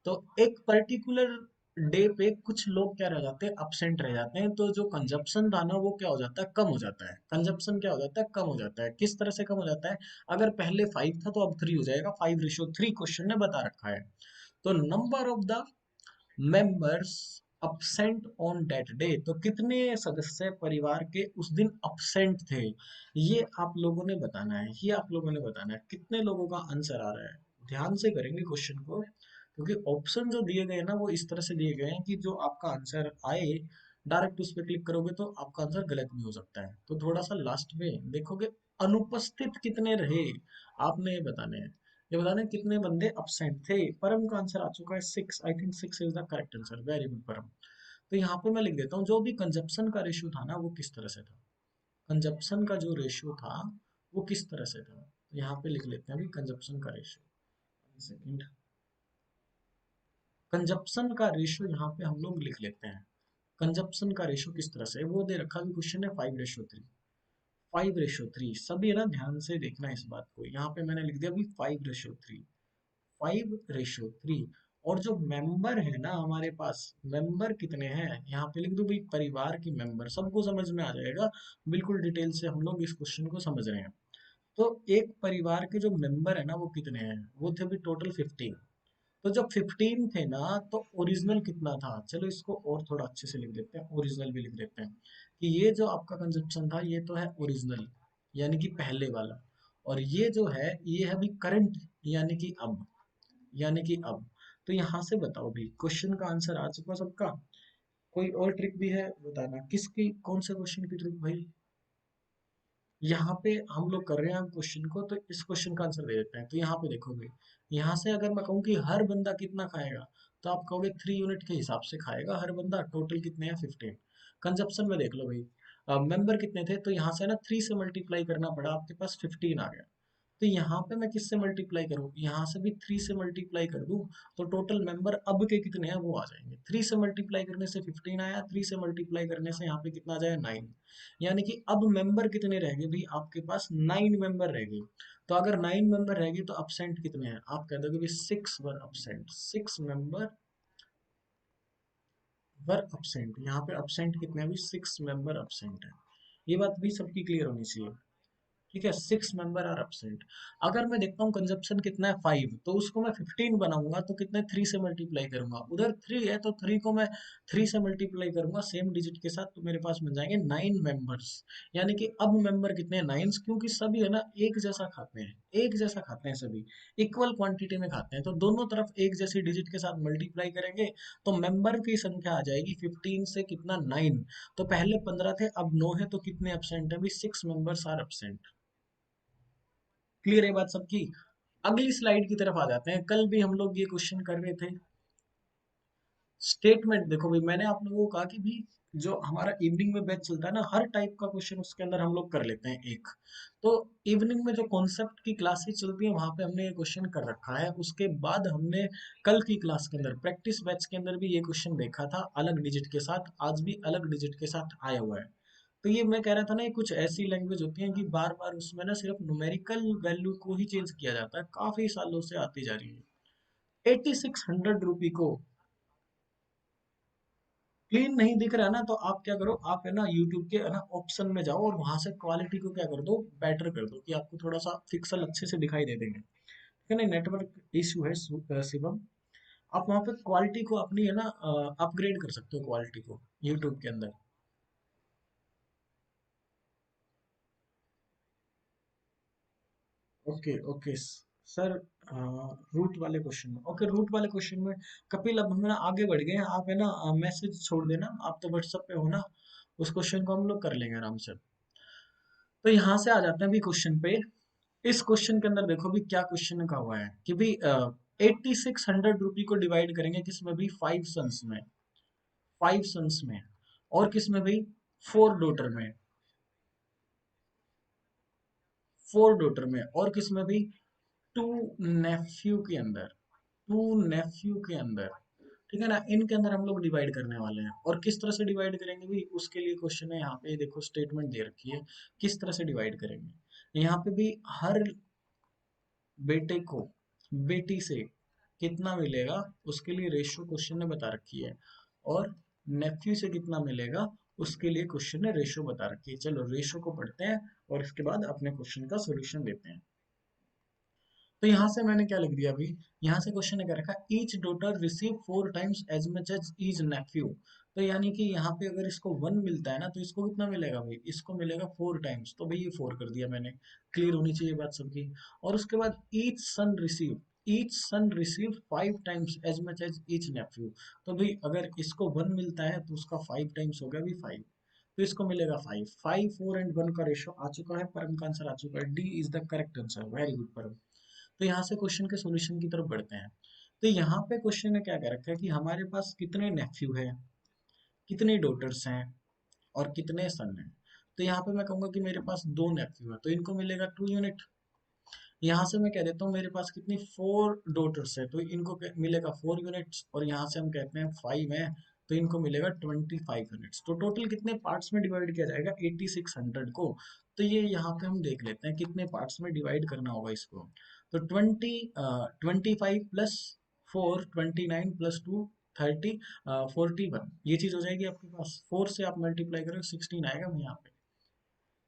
S1: तो एक पर्टिकुलर डे पे कुछ लोग क्या रह जाते हैं, अपसेंट रह जाते हैं, तो जो कंजप्शन था ना वो क्या हो जाता है, कम हो जाता है, कंजप्शन क्या हो जाता है, कम हो जाता है, किस तरह से कम हो जाता है, अगर पहले फाइव था तो अब थ्री हो जाएगा, फाइव रेशियो थ्री क्वेश्चन ने बता रखा है। तो number of the members absent on that day, तो कितने सदस्य परिवार के उस दिन अपसेंट थे, ये आप लोगों ने बताना है, ये आप लोगों ने बताना है कितने लोगों का आंसर आ रहा है, ध्यान से करेंगे क्वेश्चन को, क्योंकि ऑप्शन जो दिए गए हैं ना वो इस तरह से दिए गए हैं कि जो आपका आंसर आए डायरेक्ट उस पर क्लिक करोगे तो आपका आंसर गलत भी हो सकता है, तो थोड़ा सा लास्ट में देखोगे अनुपस्थित कितने रहे, आपने ये बताने हैं, ये बताना है कितने बंदे अपसेंट थे। परम का आंसर आ चुका है six, I think six is the correct answer, very good परम। तो यहाँ पे मैं लिख देता हूँ जो भी कंजप्शन का रेशियो था ना वो किस तरह से था, कंजप्शन का जो रेशियो था वो किस तरह से था, तो यहाँ पे लिख लेते हैं अभी कंजप्शन का रेशियो, सेकंड, कंजप्शन का रेशियो यहाँ पे हम लोग लिख लेते हैं, कंजप्शन का रेशियो किस तरह से है? वो दे रखा भी क्वेश्चन है five ratio three, five ratio three, सभी है ना ध्यान से देखना इस बात को, यहाँ पे मैंने लिख दिया अभी फाइव रेशियो थ्री, 5:3। और जो मेंबर है ना हमारे पास, मेंबर कितने हैं यहाँ पे लिख दो भाई, परिवार की मेंबर, सबको समझ में आ जाएगा। बिल्कुल डिटेल से हम लोग इस क्वेश्चन को समझ रहे हैं। तो एक परिवार के जो मेंबर है ना वो कितने हैं, वो थे भी टोटल 15। तो जब 15 थे ना तो ओरिजिनल कितना था, चलो इसको और थोड़ा अच्छे से लिख देते हैं, ओरिजिनल भी लिख देते हैं कि ये जो आपका कंजप्शन था ये तो है ओरिजिनल, यानी कि पहले वाला। और ये जो है ये है अभी करंट, यानी कि अब, यानी कि अब। तो यहाँ से बताओ भाई, क्वेश्चन का आंसर आ चुका सबका। कोई और ट्रिक भी है बताना, किसकी कौन से क्वेश्चन की ट्रिक भाई। यहाँ पे हम लोग कर रहे हैं क्वेश्चन को, तो इस क्वेश्चन का आंसर दे देते हैं। तो यहाँ पे देखोगे, यहाँ से अगर मैं कहूँ कि हर बंदा कितना खाएगा, तो आप कहोगे 3 यूनिट के हिसाब से खाएगा हर बंदा। टोटल कितने हैं, 15। कंजप्शन में देख लो भाई, मेंबर कितने थे, तो यहाँ से ना 3 से मल्टीप्लाई करना पड़ा, आपके पास 15 आ गया। तो यहाँ पे मैं किससे मल्टीप्लाई करूँ, यहाँ से भी 3 से मल्टीप्लाई कर दूँ, तो टोटल मेंबर अब के कितने हैं वो आ जाएंगे। 3 से मल्टीप्लाई करने से 15 आया, 3 से मल्टीप्लाई करने से यहाँ पे कितना आ जाएगा, 9। यानी कि अब मेंबर कितने रह गए भाई, आपके पास 9 मेंबर रह गए। तो अगर 9 मेंबर रह गए तो अब्सेंट कितने हैं, आप कह दोगे भाई 6 वर अब्सेंट, 6 मेंबर वर अब्सेंट। यहाँ पे अब्सेंट कितने हैं, 6 मेंबर अब्सेंट है। ये बात भी सबकी क्लियर होनी चाहिए। ठीक है, 6 मेंबर आर एब्सेंट। अगर मैं देखता हूँ कंजप्शन कितना है 5, तो उसको मैं 15 बनाऊंगा तो कितने, 3 से मल्टीप्लाई करूंगा, उधर 3 है तो 3 को मैं 3 से मल्टीप्लाई करूंगा सेम डिजिट के साथ, तो मेरे पास बन जाएंगे 9 मेंबर्स। यानी कि अब मेंबर कितने हैं, 9। क्योंकि सभी है ना एक जैसा खाते हैं, एक जैसा खाते हैं सभी, इक्वल क्वांटिटी में खाते हैं, तो दोनों तरफ एक जैसी डिजिट के साथ मल्टीप्लाई करेंगे तो मेंबर की संख्या आ जाएगी 15 से कितना, 9। तो पहले 15 थे अब 9 है, तो कितने एब्सेंट है भी, 6 मेंबर्स आर एब्सेंट। क्लियर है बात सबकी। अगली स्लाइड की तरफ आ जाते हैं। कल भी हम लोग ये क्वेश्चन कर रहे थे, स्टेटमेंट देखो भाई, मैंने आप लोगों को कहा कि भी जो हमारा इवनिंग में बैच चलता है ना, हर टाइप का क्वेश्चन उसके अंदर हम लोग कर लेते हैं एक। तो इवनिंग में जो कॉन्सेप्ट की क्लासेस चलती है वहां पे हमने ये क्वेश्चन कर रखा है। उसके बाद हमने कल की क्लास के अंदर प्रैक्टिस बैच के अंदर भी ये क्वेश्चन देखा था अलग डिजिट के साथ, आज भी अलग डिजिट के साथ आया हुआ है। तो ये मैं कह रहा था ना, ये कुछ ऐसी लैंग्वेज होती है कि बार बार उसमें ना सिर्फ न्यूमेरिकल वैल्यू को ही चेंज किया जाता है, काफी सालों से आती जा रही है। 8600 रुपी को क्लीन नहीं दिख रहा है ना, तो आप क्या करो, आप है ना यूट्यूब के है ना ऑप्शन में जाओ और वहां से क्वालिटी को क्या कर दो, बेटर कर दो, कि आपको थोड़ा सा पिक्सल अच्छे से दिखाई दे देंगे। ठीक है ना, नेटवर्क इशू है शिवम। आप वहां पे क्वालिटी को अपनी है ना अपग्रेड कर सकते हो, क्वालिटी को यूट्यूब के अंदर। ओके ओके सर, रूट वाले क्वेश्चन में, ओके रूट वाले क्वेश्चन में कपिल, अब हम ना आगे बढ़ गए हैं, आप है ना मैसेज छोड़ देना, आप तो व्हाट्सएप पे हो ना, उस क्वेश्चन को हम लोग कर लेंगे आराम से। तो यहाँ से आ जाते हैं अभी क्वेश्चन पे। इस क्वेश्चन के अंदर देखो भी क्या क्वेश्चन का हुआ है कि भी 8600 रुपी को डिवाइड करेंगे किस में भी, 5 सन्स में, 5 सन्स में, और किस में भी, 4 डॉटर में, 4 डॉटर में, और किस में भी, 2 नेफ्यू के अंदर, 2 नेफ्यू के अंदर। ठीक है ना, इनके अंदर हम लोग डिवाइड करने वाले हैं। और किस तरह से डिवाइड करेंगे भी, उसके लिए क्वेश्चन है यहाँ पे, देखो स्टेटमेंट दे रखी है किस तरह से डिवाइड करेंगे। यहाँ पे भी हर बेटे को बेटी से कितना मिलेगा, उसके लिए रेशियो क्वेश्चन ने बता रखी है। और नेफ्यू से कितना मिलेगा, उसके लिए क्वेश्चन ने रेशियो बता रखी है। चलो रेशियो को पढ़ते हैं और इसके बाद अपने क्वेश्चन का सोल्यूशन देते हैं। तो यहाँ से मैंने क्या लिख दिया अभी, यहाँ से क्वेश्चन ने क्या रखा, each daughter receive 4 times as much as each nephew. तो यानी कि यहाँ पे अगर इसको 1 मिलता है ना, तो इसको कितना मिलेगा भाई, इसको मिलेगा 4 टाइम्स, तो भाई ये 4 कर दिया मैंने। क्लियर होनी चाहिए बात सबकी। और उसके बाद each son receive 5 times as much as each nephew. तो भाई अगर इसको 1 मिलता है तो उसका 5 टाइम्स हो गया भी 5, तो इसको मिलेगा 5। 5, 4 एंड 1 का रेशो आ चुका है, परम का आंसर आ चुका है, D is the correct answer, very good परम। तो यहाँ से क्वेश्चन के सॉल्यूशन की तरफ बढ़ते हैं। तो यहाँ पे क्वेश्चन ने क्या कह रखा है कि हमारे पास कितने नेफ्यू है, कितनी डॉटर्स हैं, और कितने सन हैं। तो यहाँ पे मैं कहूंगा कि मेरे पास 2 नेफ्यू है, तो इनको मिलेगा 2 यूनिट। यहाँ से मैं कह देता हूँ मेरे पास कितनी 4 डॉटर्स है, तो इनको मिलेगा 4 यूनिट्स, और यहाँ से हम कहते हैं 5 है, तो इनको मिलेगा 25 यूनिट्स। तो टोटल कितने पार्ट्स में डिवाइड किया जाएगा 8600 को। तो ये यहाँ पे हम देख लेते हैं कितने पार्ट्स में डिवाइड करना होगा इसको। तो 25 प्लस 4 29 प्लस 2 30 41, ये चीज हो जाएगी आपके पास। 4 से आप मल्टीप्लाई करोगे 16 आएगा। मैं यहाँ पे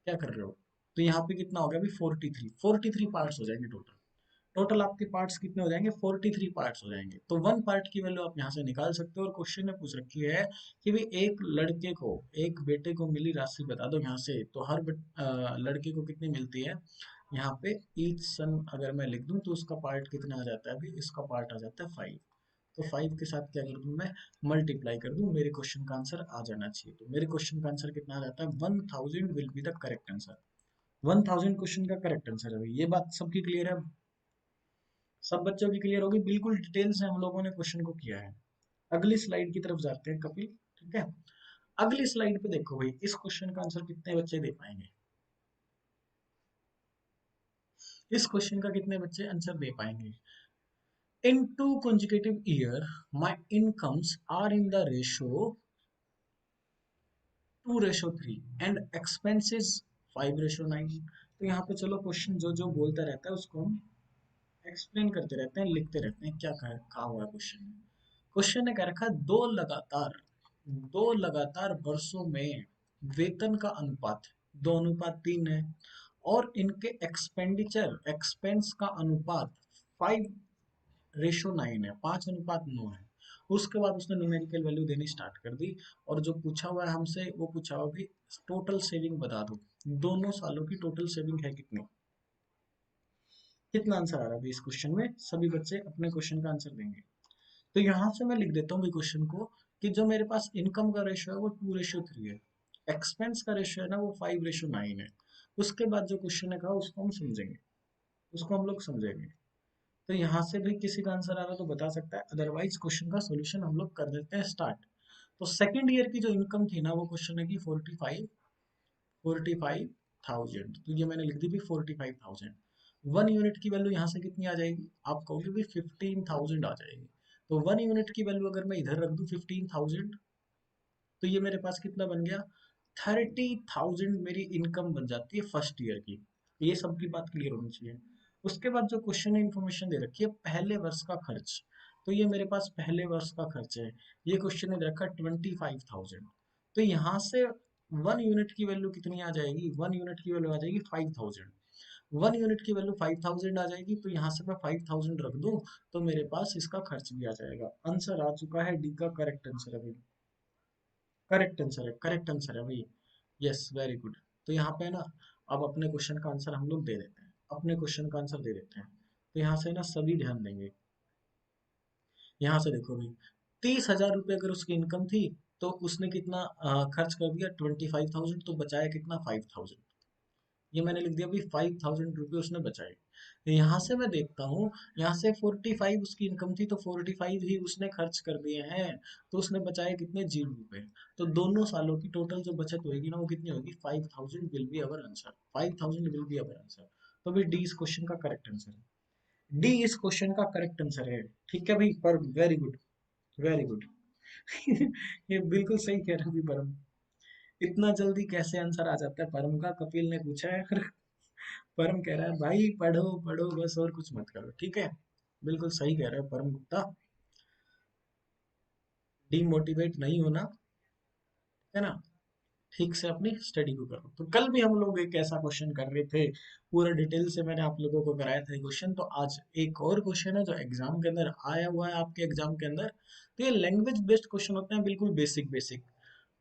S1: क्या कर रहे हो, तो यहाँ पे कितना हो गया अभी 43 पार्ट्स हो जाएंगे टोटल। टोटल आपके पार्ट्स कितने हो जाएंगे 43 पार्ट्स हो जाएंगे। तो वन पार्ट की वैल्यू आप यहाँ से निकाल सकते हो। और क्वेश्चन में पूछ रखी है कि भाई एक लड़के को, एक बेटे को मिली राशि बता दो यहाँ से। तो हर लड़के को कितनी मिलती है, यहाँ पे ईच सन अगर मैं लिख दूं तो उसका पार्ट कितना आ जाता है, अभी इसका पार्ट आ जाता है 5। तो 5 के साथ क्या कर दूं मैं, मल्टीप्लाई कर दूं, मेरे क्वेश्चन का आंसर आ जाना चाहिए। तो मेरे क्वेश्चन का आंसर कितना आ जाता है, 1000 will be the correct answer. 1000 question का करेक्ट आंसर है भाई। ये बात सबकी क्लियर है, सब बच्चों की क्लियर होगी, बिल्कुल डिटेल से हम लोगों ने क्वेश्चन को किया है। अगली स्लाइड की तरफ जाते हैं कपिल, ठीक है। अगली स्लाइड पे देखो भाई, इस क्वेश्चन का आंसर कितने बच्चे दे पाएंगे, इस क्वेश्चन का कितने बच्चे आंसर दे पाएंगे। इन 2 consecutive year my incomes are in the ratio 2:3 and expenses 5:9। तो यहाँ पे चलो क्वेश्चन जो जो बोलता रहता है उसको हम एक्सप्लेन करते रहते हैं, लिखते रहते हैं क्या कहा हुआ है क्वेश्चन में। क्वेश्चन ने कह रखा है दो लगातार वर्षों में वेतन का अनुपात 2:3 है, और इनके एक्सपेंस का अनुपात 5:9 है, 5:9 है। उसके बाद उसने न्यूमेरिकल वैल्यू देनी स्टार्ट कर दी। और जो पूछा हुआ है हमसे वो पूछा हुआ कि टोटल सेविंग बता दो, दोनों सालों की टोटल सेविंग है कितनी। कितना आंसर आ रहा है इस क्वेश्चन में, सभी बच्चे अपने क्वेश्चन का आंसर देंगे। तो यहाँ से मैं लिख देता हूँ क्वेश्चन को कि जो मेरे पास इनकम का रेशियो है वो 2:3 है, एक्सपेंस का रेशियो है ना वो 5:9 है। उसके बाद जो क्वेश्चन है कहा उसको हम समझेंगे, उसको हम लोग समझेंगे। तो यहाँ से भी किसी का आंसर आ रहा है तो बता सकता है, अदरवाइज क्वेश्चन का सोल्यूशन हम लोग कर देते हैं स्टार्ट। तो सेकेंड ईयर की जो इनकम थी ना वो क्वेश्चन है कि 45,000। तो ये मैंने लिख दी भी 45,000। 1 यूनिट की वैल्यू यहाँ से कितनी आ जाएगी, आप कहोगे भी 15,000 आ जाएगी। तो 1 यूनिट की वैल्यू अगर मैं इधर रख दूं 15,000, तो ये मेरे पास कितना बन गया, 30,000 मेरी इनकम बन जाती है फर्स्ट ईयर की। ये सबकी बात क्लियर होनी चाहिए। उसके बाद जो क्वेश्चन में इंफॉर्मेशन दे रखी है पहले वर्ष का खर्च, तो ये मेरे पास पहले वर्ष का खर्च है। ये क्वेश्चन ने दे रखा है 25,000। तो यहाँ से 1 यूनिट की वैल्यू कितनी आ जाएगी, 1 यूनिट की वैल्यू आ जाएगी 5,000। 1 यूनिट की वैल्यू 5,000 आ जाएगी, तो यहाँ से मैं 5,000 रख दूं तो मेरे पास इसका खर्च भी आ जाएगा। आंसर आ चुका है, डी का करेक्ट आंसर है भाई, करेक्ट आंसर है, करेक्ट आंसर है भाई। Yes very good. तो यहाँ पे ना अब अपने क्वेश्चन का आंसर हम लोग दे देते हैं, अपने क्वेश्चन का आंसर दे देते हैं। तो यहाँ से ना सभी ध्यान देंगे। यहाँ से देखो भाई, 30,000 रुपये अगर उसकी इनकम थी तो उसने कितना खर्च कर दिया 25,000, तो बचाया कितना 5,000। ये मैंने लिख दिया भाई 5,000 रुपये उसने बचाए। यहाँ से मैं देखता हूँ, यहाँ से 45 उसकी इनकम थी तो 45 ही उसने खर्च कर दिए हैं। तो उसने बचाए कितने, 0 रुपए। तो दोनों सालों की टोटल जो बचत होगी ना वो कितनी होगी, 5,000 will be our answer, 5,000 will be our answer. तो भाई डी इस क्वेश्चन का करेक्ट आंसर है, डी इस क्वेश्चन का करेक्ट आंसर है। ठीक है भाई, पर वेरी गुड, वेरी गुड। ये बिल्कुल सही कह रहे हो परम, इतना जल्दी कैसे आंसर आ जाता है परम का, कपिल ने पूछा है। परम कह रहा है भाई पढ़ो पढ़ो बस और कुछ मत करो, ठीक है। बिल्कुल सही कह रहे हो परम गुप्ता, डीमोटिवेट नहीं होना, है ना। ठीक से अपनी स्टडी को करो। तो कल भी हम लोग एक ऐसा क्वेश्चन कर रहे थे, पूरा डिटेल से मैंने आप लोगों को कराया था क्वेश्चन। तो आज एक और क्वेश्चन है जो एग्जाम के अंदर आया हुआ है, आपके एग्जाम के अंदर। तो ये लैंग्वेज बेस्ड क्वेश्चन होते हैं, बिल्कुल बेसिक बेसिक।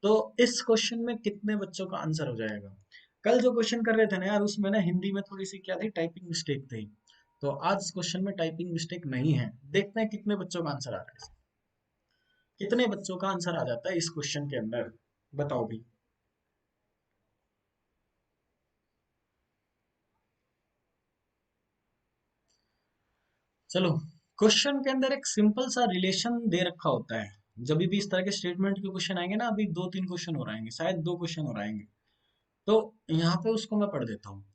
S1: तो इस क्वेश्चन में कितने बच्चों का आंसर हो जाएगा। कल जो क्वेश्चन कर रहे थे ना यार, उसमें ना हिंदी में थोड़ी सी क्या थी, टाइपिंग मिस्टेक थी। तो आज क्वेश्चन में टाइपिंग मिस्टेक नहीं है। देखते हैं कितने बच्चों का आंसर आ रहा है, कितने बच्चों का आंसर आ जाता है इस क्वेश्चन के अंदर, बताओ भी। चलो, क्वेश्चन के अंदर एक सिंपल सा रिलेशन दे रखा होता है। जब भी इस तरह के स्टेटमेंट के क्वेश्चन आएंगे ना, अभी 2-3 क्वेश्चन हो आएंगे, शायद 2 क्वेश्चन हो आएंगे। तो यहाँ पे उसको मैं पढ़ देता हूँ।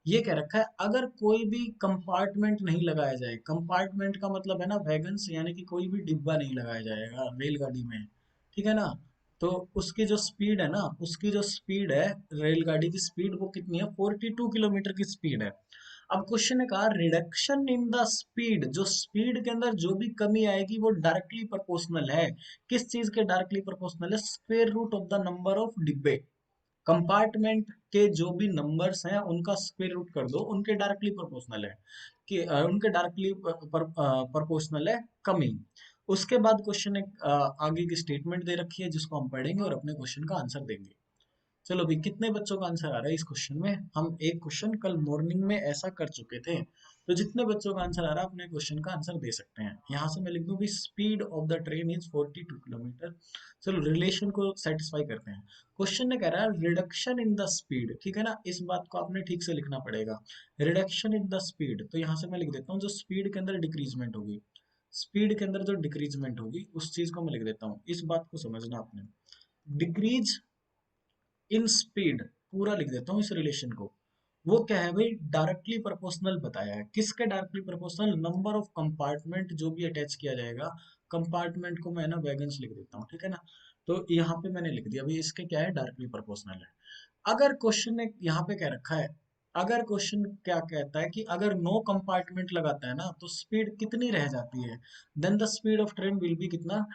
S1: ये कह रखा है, अगर कोई भी कंपार्टमेंट नहीं लगाया जाए, कंपार्टमेंट का मतलब है ना वैगन्स, यानी कि कोई भी डिब्बा नहीं लगाया जाएगा रेलगाड़ी में, ठीक है ना। तो उसकी जो स्पीड है ना, उसकी जो स्पीड है, रेलगाड़ी की स्पीड वो कितनी है, 42 किलोमीटर की स्पीड है। अब क्वेश्चन ने कहा रिडक्शन इन द स्पीड, जो स्पीड के अंदर जो भी कमी आएगी वो डायरेक्टली प्रोपोर्शनल है, किस चीज के डायरेक्टली प्रोपोर्शनल है, square root of the number of डिब्बे, कंपार्टमेंट के जो भी नंबर्स हैं उनका स्क्वायर रूट कर दो, उनके डायरेक्टली प्रोपोर्शनल है कि उनके डायरेक्टली प्रोपोर्शनल है कमी। उसके बाद क्वेश्चन एक आगे की स्टेटमेंट दे रखी है जिसको हम पढ़ेंगे और अपने क्वेश्चन का आंसर देंगे। चलो भाई, कितने बच्चों का आंसर आ रहा है इस क्वेश्चन में? हम एक क्वेश्चन कल मॉर्निंग में ऐसा कर चुके थे, तो जितने बच्चों का आंसर आ रहा है अपने क्वेश्चन का आंसर दे सकते हैं। यहाँ से मैं लिख दूं कि speed of the train is 42 kilometre. चलो रिलेशन को सेटिस्फाई करते हैं। क्वेश्चन ने कह रहा है रिडक्शन इन द स्पीड, ठीक है ना, इस बात को आपने ठीक से लिखना पड़ेगा। रिडक्शन इन द स्पीड, तो यहाँ से मैं लिख देता हूँ जो स्पीड के अंदर डिक्रीजमेंट होगी, स्पीड के अंदर जो डिक्रीजमेंट होगी उस चीज को मैं लिख देता हूँ। इस बात को समझना आपने, डिक्रीज इन स्पीड पूरा लिख देता हूँ इस रिलेशन को। वो क्या है भाई, डायरेक्टली प्रोपोर्शनल बताया है। किसके directly proportional? Number of compartment जो भी अटैच किया जाएगा, कंपार्टमेंट को मैं ना वैगन्स लिख देता हूँ, ठीक है ना। तो यहाँ पे मैंने लिख दिया भाई इसके क्या है, डायरेक्टली प्रोपोर्शनल है। अगर क्वेश्चन ने यहाँ पे क्या रखा है, अगर क्वेश्चन क्या कहता है कि अगर नो कंपार्टमेंट लगाता है ना तो स्पीड कितनी रह जाती है, then the speed of train will be कितना,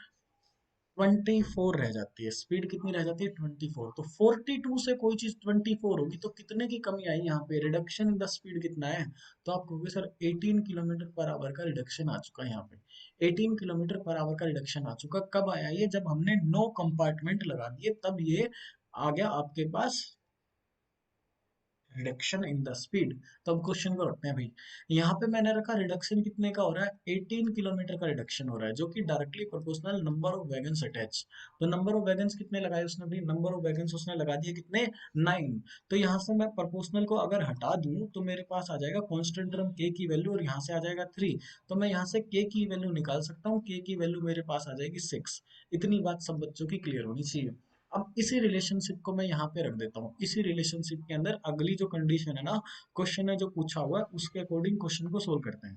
S1: 24 रह जाती है। स्पीड कितनी रह जाती है, 24। तो 42 से कोई चीज 24 होगी तो कितने की कमी आई यहाँ पे, रिडक्शन इन द स्पीड कितना है? तो आप कहोगे सर 18 किलोमीटर पर आवर का रिडक्शन आ चुका है यहाँ पे। 18 किलोमीटर पर आवर का रिडक्शन आ चुका, कब आया ये? जब हमने नो कंपार्टमेंट लगा दिए तब ये आ गया आपके पास रिडक्शन इन द स्पीड। तो अब क्वेश्चन को रखते हैं भाई। यहाँ पे मैंने रखा रिडक्शन कितने का हो रहा है, 18 किलोमीटर का रिडक्शन हो रहा है, जो कि directly proportional number of wagons attach. तो नंबर ऑफ वैगन्स कितने लगाए उसने भाई, नंबर ऑफ वैगन्स उसने लगा दिए कितने, 9। तो यहाँ से मैं प्रोपोर्शनल को अगर हटा दूं तो मेरे पास आ जाएगा कांस्टेंट टर्म के की वैल्यू, और यहाँ से आ जाएगा 3। तो मैं यहाँ से के की वैल्यू निकाल सकता हूँ, के की वैल्यू मेरे पास आ जाएगी 6। इतनी बात सब बच्चों की क्लियर होनी चाहिए। अब इसी रिलेशनशिप को मैं यहाँ पे रख देता हूँ। इसी रिलेशनशिप के अंदर अगली जो कंडीशन है ना, क्वेश्चन है जो पूछा हुआ है उसके अकॉर्डिंग क्वेश्चन को सोल्व करते हैं,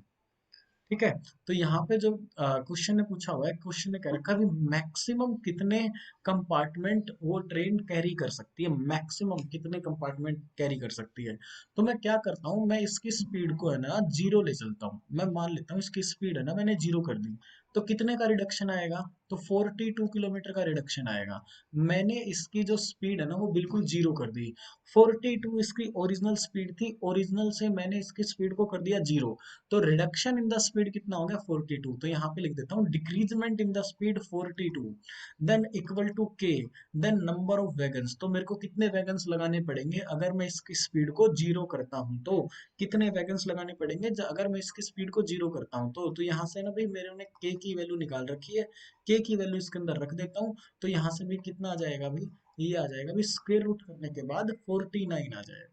S1: ठीक है। तो यहाँ पे जो क्वेश्चन ने पूछा हुआ है, क्वेश्चन ने कह रखा है मैक्सिमम कितने कंपार्टमेंट वो ट्रेन कैरी कर सकती है, मैक्सिमम कितने कंपार्टमेंट कैरी कर सकती है। तो मैं क्या करता हूँ, मैं इसकी स्पीड को है ना जीरो ले चलता हूँ। मैं मान लेता हूँ इसकी स्पीड है ना मैंने जीरो कर दी, तो कितने का रिडक्शन आएगा, तो 42 किलोमीटर का रिडक्शन आएगा। मैंने इसकी जो स्पीड है ना वो बिल्कुल जीरो कर दी। 42 इसकी ओरिजिनल स्पीड थी, ओरिजिनल से मैंने इसकी स्पीड को कर दिया जीरो। तो रिडक्शन इन द स्पीड कितना हो गया, 42। तो यहाँ पे लिख देता हूँ decreasement in the speed 42, then equal to K, then number of wagons. तो मेरे को कितने वैगन्स लगाने पड़ेंगे अगर मैं इसकी स्पीड को जीरो करता हूँ, तो कितने वैगन्स लगाने पड़ेंगे अगर मैं इसकी स्पीड को जीरो करता हूँ। तो यहाँ से ना भाई मेरे ने के की वैल्यू निकाल रखी है, के की वैल्यू इसके अंदर रख देता हूँ। तो यहाँ से भी कितना आ जाएगा भाई, ये आ जाएगा भाई स्क्वायर रूट करने के बाद 49 आ जाएगा।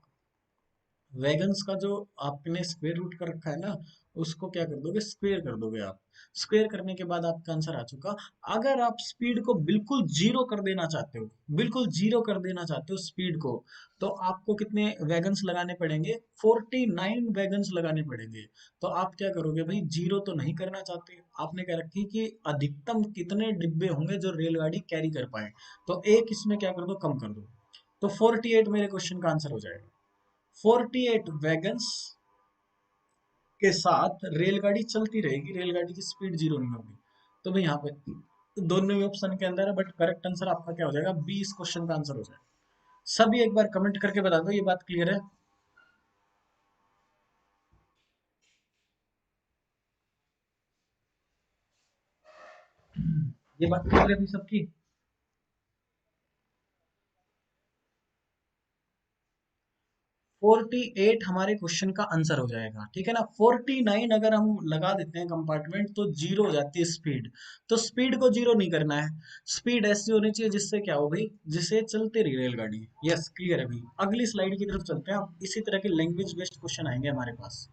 S1: वैगन्स का जो आपने स्क्वायर रूट कर रखा है ना, उसको क्या कर दोगे, स्क्वायर कर दोगे आप। स्क्वायर करने के बाद आपका आंसर आ चुका। अगर आप स्पीड को बिल्कुल जीरो कर देना चाहते हो, बिल्कुल जीरो कर देना चाहते हो स्पीड को, तो आपको कितने वैगन्स लगाने पड़ेंगे, 49 वैगन्स लगाने पड़ेंगे। तो आप क्या करोगे भाई, जीरो तो नहीं करना चाहते, आपने क्या रखी कि अधिकतम कितने डिब्बे होंगे जो रेलगाड़ी कैरी कर पाए, तो एक इसमें क्या कर दो, कम कर दो। तो 48 मेरे क्वेश्चन का आंसर हो जाएगा। 48 वैगन्स के साथ रेलगाड़ी चलती रहेगी, रेलगाड़ी की स्पीड जीरो नहीं होगी। तो भाई यहाँ पे दोनों ही ऑप्शन के अंदर है, बट करेक्ट आंसर आपका क्या हो जाएगा, 20 क्वेश्चन का आंसर हो जाएगा। सभी एक बार कमेंट करके बता दो ये बात क्लियर है। ये बात क्लियर है भी सबकी? 48 हमारे क्वेश्चन का आंसर हो जाएगा, ठीक है ना। 49 अगर हम लगा देते हैं कंपार्टमेंट तो जीरो हो जाती है स्पीड। तो स्पीड को जीरो नहीं करना है, स्पीड ऐसी होनी चाहिए जिससे क्या हो भाई, जिससे चलते रही रेलगाड़ी। यस क्लियर है भाई, अगली स्लाइड की तरफ चलते हैं। अब इसी तरह के लैंग्वेज बेस्ड क्वेश्चन आएंगे हमारे पास।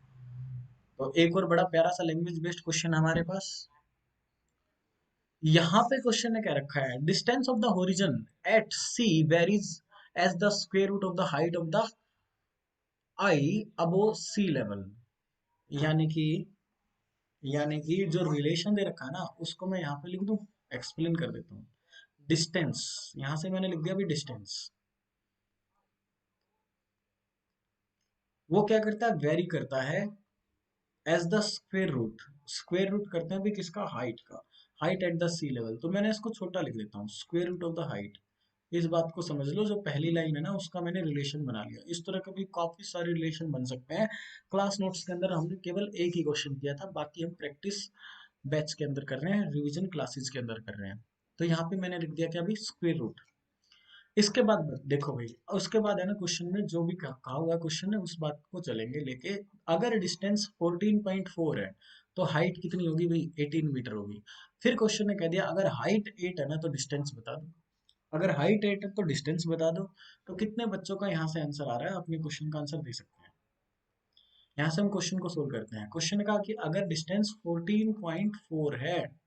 S1: तो एक और बड़ा प्यारा सा लैंग्वेज बेस्ड क्वेश्चन हमारे पास। यहाँ पे क्वेश्चन ने क्या रखा है, distance of the horizon at sea varies as the square root of the height of the eye above sea level. यानी कि जो रिलेशन दे रखा है ना उसको मैं यहाँ पे लिख दूं, एक्सप्लेन कर देता हूँ। डिस्टेंस, यहाँ से मैंने लिख दिया अभी डिस्टेंस। वो क्या करता है, वेरी करता है as the square root. Square root करते हैं भी किसका, हाइट का, height at the sea level. तो मैंने इसको छोटा लिख देता हूँ, square root of the height. इस बात को समझ लो, जो पहली लाइन है ना उसका मैंने रिलेशन बना लिया। इस तरह के भी काफी सारे रिलेशन बन सकते हैं। क्लास नोट्स के अंदर हमने केवल एक ही क्वेश्चन किया था, बाकी हम प्रैक्टिस बैच के अंदर कर रहे हैं, रिवीजन क्लासेस के अंदर कर रहे हैं। तो यहाँ पे मैंने लिख दिया कि अभी स्क्वेयर रूट। इसके बाद देखो भाई, उसके बाद है ना क्वेश्चन में जो भी कहा हुआ क्वेश्चन है उस बात को चलेंगे लेके। अगर डिस्टेंस 14.4 है तो हाइट कितनी होगी भाई, 18 मीटर होगी। फिर क्वेश्चन ने कह दिया अगर हाइट 8 है ना तो डिस्टेंस बता दो। अगर हाइट 8 है तो डिस्टेंस बता दो। तो कितने बच्चों का यहाँ से आंसर आ रहा है, अपने क्वेश्चन का आंसर दे सकते हैं। यहाँ से हम क्वेश्चन को सोल्व करते हैं। क्वेश्चन ने कहा कि अगर डिस्टेंस 14.4 है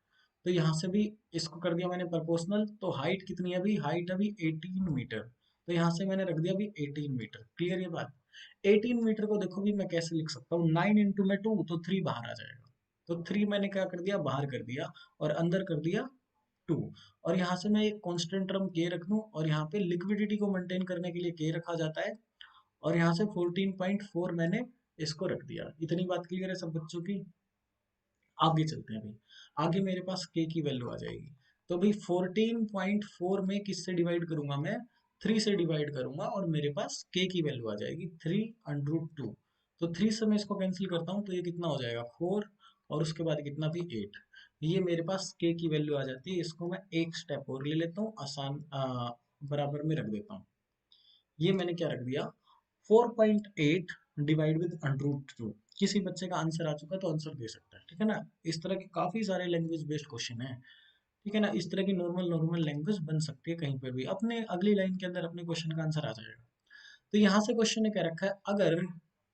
S1: तो यहाँ से भी इसको कर दिया मैंने प्रोपोर्शनल। तो हाइट कितनी है अभी, हाइट अभी 18 मीटर। तो यहाँ से मैंने रख दिया अभी 18 मीटर। क्लियर ये बात। 18 मीटर को देखो भी मैं कैसे लिख सकता हूँ, 9 इंटू में 2 तो 3 बाहर आ जाएगा। तो 3 मैंने क्या कर दिया, बाहर कर दिया, और अंदर कर दिया 2। और यहाँ से मैं एक कांस्टेंट टर्म के रख दूं, और यहाँ पे लिक्विडिटी को मेंटेन करने के लिए के रखा जाता है। और यहाँ से 14.4 मैंने इसको रख दिया। इतनी बात क्लियर है सब बच्चों की। आगे चलते हैं भाई। आगे मेरे पास k की वैल्यू आ जाएगी। तो भाई 14.4 में किससे डिवाइड करूंगा मैं, 3 से डिवाइड करूंगा, और मेरे पास k की वैल्यू आ जाएगी 3√2। तो 3 से मैं इसको कैंसिल करता हूँ तो ये कितना हो जाएगा 4, और उसके बाद कितना भी 8। ये मेरे पास k की वैल्यू आ जाती है। इसको मैं एक स्टेप और ले लेता हूँ, आसान बराबर में रख देता हूँ। ये मैंने क्या रख दिया, 4.8 डिवाइड विद √2। किसी बच्चे का आंसर आ चुका है तो आंसर दे सकता है, ठीक है ना। इस तरह के काफी सारे लैंग्वेज बेस्ड क्वेश्चन है, ठीक है ना। इस तरह की नॉर्मल नॉर्मल लैंग्वेज बन सकती है कहीं पे भी, अपने अगली लाइन के अंदर अपने क्वेश्चन का आंसर आ जाएगा। तो यहाँ से क्वेश्चन ने क्या रखा है, अगर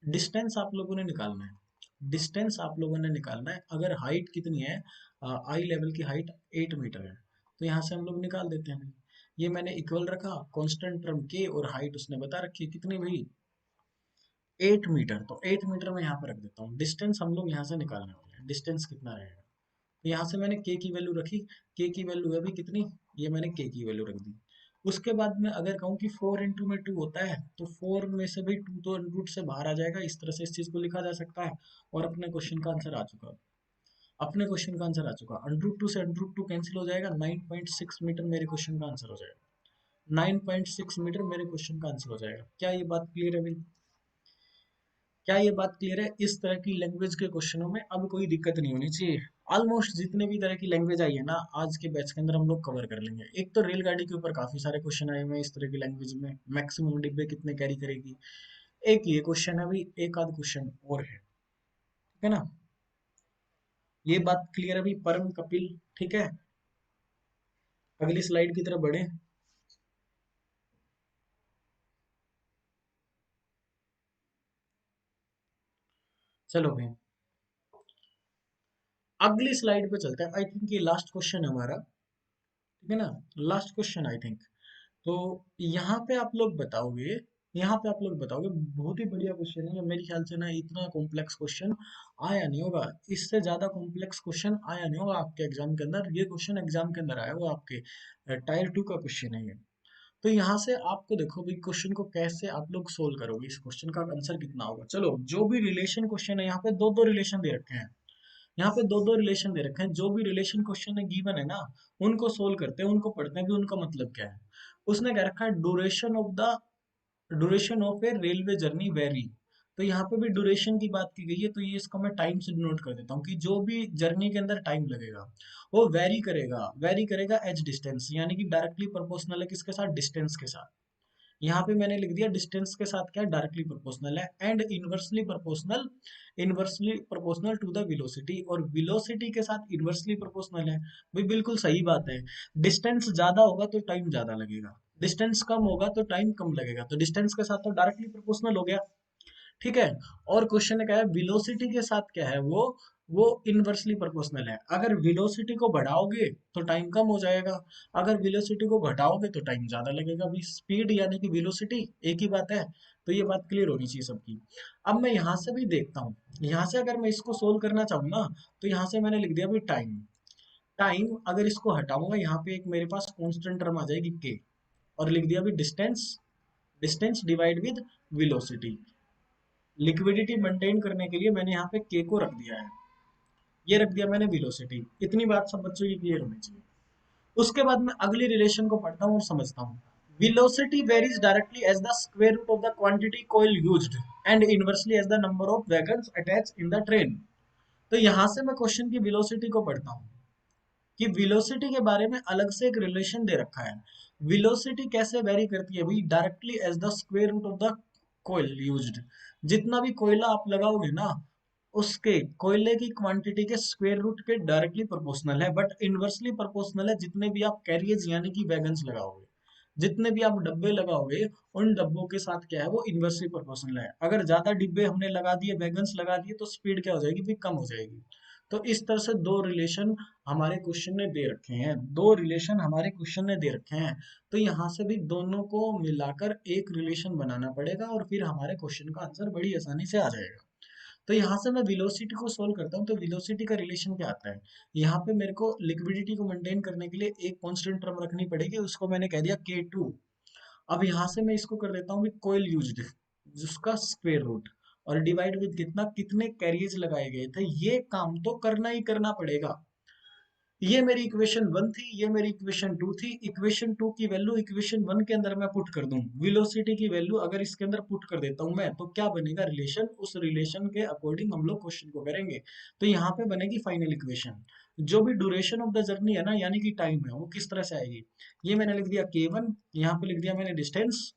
S1: डिस्टेंस आप लोगों ने निकालना है, डिस्टेंस आप लोगों ने निकालना है, अगर हाइट कितनी है, आई लेवल की हाइट 8 मीटर है, तो यहाँ से हम लोग निकाल देते हैं। ये मैंने इक्वल रखा, कांस्टेंट टर्म के और हाइट उसने बता रखी है कितनी भाई, 8 मीटर। तो 8 मीटर में यहाँ पर रख देता हूँ। डिस्टेंस हम लोग यहाँ से निकालने वाले हैं, डिस्टेंस कितना रहेगा। तो यहाँ से मैंने के की वैल्यू रखी, के की वैल्यू है अभी कितनी, ये मैंने के की वैल्यू रख दी। उसके बाद में अगर कहूँ कि 4 इंटू में 2 होता है, तो 4 में से भी 2 तो रूट से बाहर आ जाएगा। इस तरह से इस चीज को लिखा जा सकता है। और अपने क्वेश्चन का आंसर आ चुका, अपने क्वेश्चन का आंसर आ चुका। √2 से √2 कैंसिल हो जाएगा, 9.6 मीटर मेरे क्वेश्चन का आंसर हो जाएगा। 9.6 मीटर मेरे क्वेश्चन का आंसर हो जाएगा। क्या ये बात क्लियर है भाई, क्या ये बात क्लियर है। इस तरह की लैंग्वेज के क्वेश्चनों में अब कोई दिक्कत नहीं होनी चाहिए। ऑलमोस्ट जितने भी तरह की लैंग्वेज आई है ना आज के बैच के अंदर हम लोग कवर कर लेंगे। एक तो रेलगाड़ी के ऊपर काफी सारे क्वेश्चन आए हुए हैं इस तरह की लैंग्वेज में, मैक्सिमम डिब्बे कितने कैरी करेगी। एक ये क्वेश्चन है अभी, एक आध क्वेश्चन और है, ठीक है ना। ये बात क्लियर है अभी, परम कपिल, ठीक है। अगली स्लाइड की तरफ बढ़े। चलो भाई अगली स्लाइड पे चलते हैं। आई थिंक ये लास्ट क्वेश्चन है हमारा, ठीक है ना। Last question I think. तो यहाँ पे आप लोग बताओगे, यहाँ पे आप लोग बताओगे, बहुत ही बढ़िया क्वेश्चन है मेरे ख्याल से ना। इतना कॉम्प्लेक्स क्वेश्चन आया नहीं होगा, इससे ज्यादा कॉम्प्लेक्स क्वेश्चन आया नहीं होगा आपके एग्जाम के अंदर। ये क्वेश्चन एग्जाम के अंदर आया हुआ आपके टायर 2 का क्वेश्चन है ये। तो यहाँ से आपको देखो भाई क्वेश्चन को कैसे आप लोग सोल्व करोगे, इस क्वेश्चन का आंसर कितना होगा। चलो जो भी रिलेशन क्वेश्चन है, यहाँ पे दो दो रिलेशन दे रखे हैं, यहाँ पे दो दो रिलेशन दे रखे हैं। जो भी रिलेशन क्वेश्चन में गिवन है ना उनको सोल्व करते हैं, उनको पढ़ते हैं कि उनका मतलब क्या है। उसने कह रखा है duration of A railway journey very. तो यहाँ पे भी ड्यूरेशन की बात की गई है, तो ये इसको मैं टाइम से डिनोट कर देता हूँ कि जो भी जर्नी के अंदर टाइम लगेगा वो वेरी करेगा एज डिस्टेंस, यानी कि डायरेक्टली प्रोपोर्शनल है किसके साथ, डिस्टेंस के साथ। यहाँ पे मैंने लिख दिया डिस्टेंस के साथ क्या, डायरेक्टली प्रोपोर्शनल है। And inversely proportional to the velocity, और वेलोसिटी के साथ इनवर्सली प्रोपोर्शनल है। भाई बिल्कुल सही बात है। डिस्टेंस ज्यादा होगा तो टाइम ज्यादा लगेगा, डिस्टेंस कम होगा तो टाइम कम लगेगा। तो डिस्टेंस के साथ तो डायरेक्टली प्रोपोर्शनल हो गया, ठीक है। और क्वेश्चन ने कहा है वेलोसिटी के साथ क्या है, वो इनवर्सली प्रोपोर्शनल है। अगर वेलोसिटी को बढ़ाओगे तो टाइम कम हो जाएगा, अगर वेलोसिटी को घटाओगे तो टाइम ज्यादा लगेगा। भी स्पीड यानी कि वेलोसिटी एक ही बात है। तो ये बात क्लियर होनी चाहिए सबकी। अब मैं यहाँ से भी देखता हूँ, यहाँ से अगर मैं इसको सोल्व करना चाहूँ ना, तो यहाँ से मैंने लिख दिया भी टाइम। टाइम अगर इसको हटाऊंगा, यहाँ पे एक मेरे पास कांस्टेंट टर्म आ जाएगी के, और लिख दिया भी distance, distance divide with velocity. Liquidity maintain करने के लिए मैंने यहाँ पे के को रख दिया है, ये रख दिया मैंने वेलोसिटी। इतनी बात सब बच्चों की क्लियर होनी चाहिए। उसके बाद मैं अगली रिलेशन को पढ़ता हूँ और समझता हूँ। Velocity varies directly as the square root of the quantity coil used and inversely as the number of wagons attach in the train. तो यहाँ से मैं क्वेश्चन की वेलोसिटी को पढ़ता हूँ कि वेलोसिटी के बारे में अलग से एक रिलेशन दे रखा है। वेलोसिटी कैसे वेरी करती है भाई, directly as the square root of the coal used. जितना भी कोयला आप लगाओगे ना, उसके कोयले की क्वांटिटी के स्क्वायर रूट के डायरेक्टली प्रोपोर्शनल है, बट इनवर्सली प्रोपोर्शनल है जितने भी आप कैरियर्स यानी कि वैगन्स लगाओगे। जितने भी आप डब्बे लगाओगे, उन डब्बों के साथ क्या है, वो इनवर्सली प्रोपोर्शनल है। अगर ज्यादा डिब्बे हमने लगा दिए, वैगन्स लगा दिए, तो स्पीड क्या हो जाएगी भी, कम हो जाएगी। तो इस तरह से दो रिलेशन हमारे क्वेश्चन ने दे रखे हैं, दो रिलेशन हमारे क्वेश्चन ने दे रखे हैं। तो यहाँ से भी दोनों को मिलाकर एक रिलेशन बनाना पड़ेगा और फिर हमारे क्वेश्चन का आंसर बड़ी आसानी से आ जाएगा। तो यहाँ से मैं वेलोसिटी को सोल्व करता हूँ, तो वेलोसिटी का रिलेशन क्या आता है। यहाँ पे मेरे को लिक्विडिटी को मेंटेन करने के लिए एक कांस्टेंट टर्म रखनी पड़ेगी, उसको मैंने कह दिया K2। अब यहाँ से मैं इसको कर देता हूँ कोयल यूज्ड, जिसका स्क्वायर रूट, और डिवाइड विद कितना, कितने कैरियर्स लगाए गए थे। ये काम तो करना ही करना पड़ेगा। ये मेरी इक्वेशन वन थी, ये मेरी इक्वेशन टू थी। इक्वेशन टू की वैल्यू इक्वेशन वन के अंदर मैं पुट कर दूं, वेलोसिटी की वैल्यू अगर इसके अंदर पुट कर देता हूं मैं, तो क्या बनेगा रिलेशन, उस रिलेशन के अकॉर्डिंग हम लोग क्वेश्चन को करेंगे। तो यहाँ पे बनेगी फाइनल इक्वेशन। जो भी ड्यूरेशन ऑफ द जर्नी है ना, यानी कि टाइम है, वो किस तरह से आएगी। ये मैंने लिख दिया K1, यहाँ पे लिख दिया मैंने डिस्टेंस,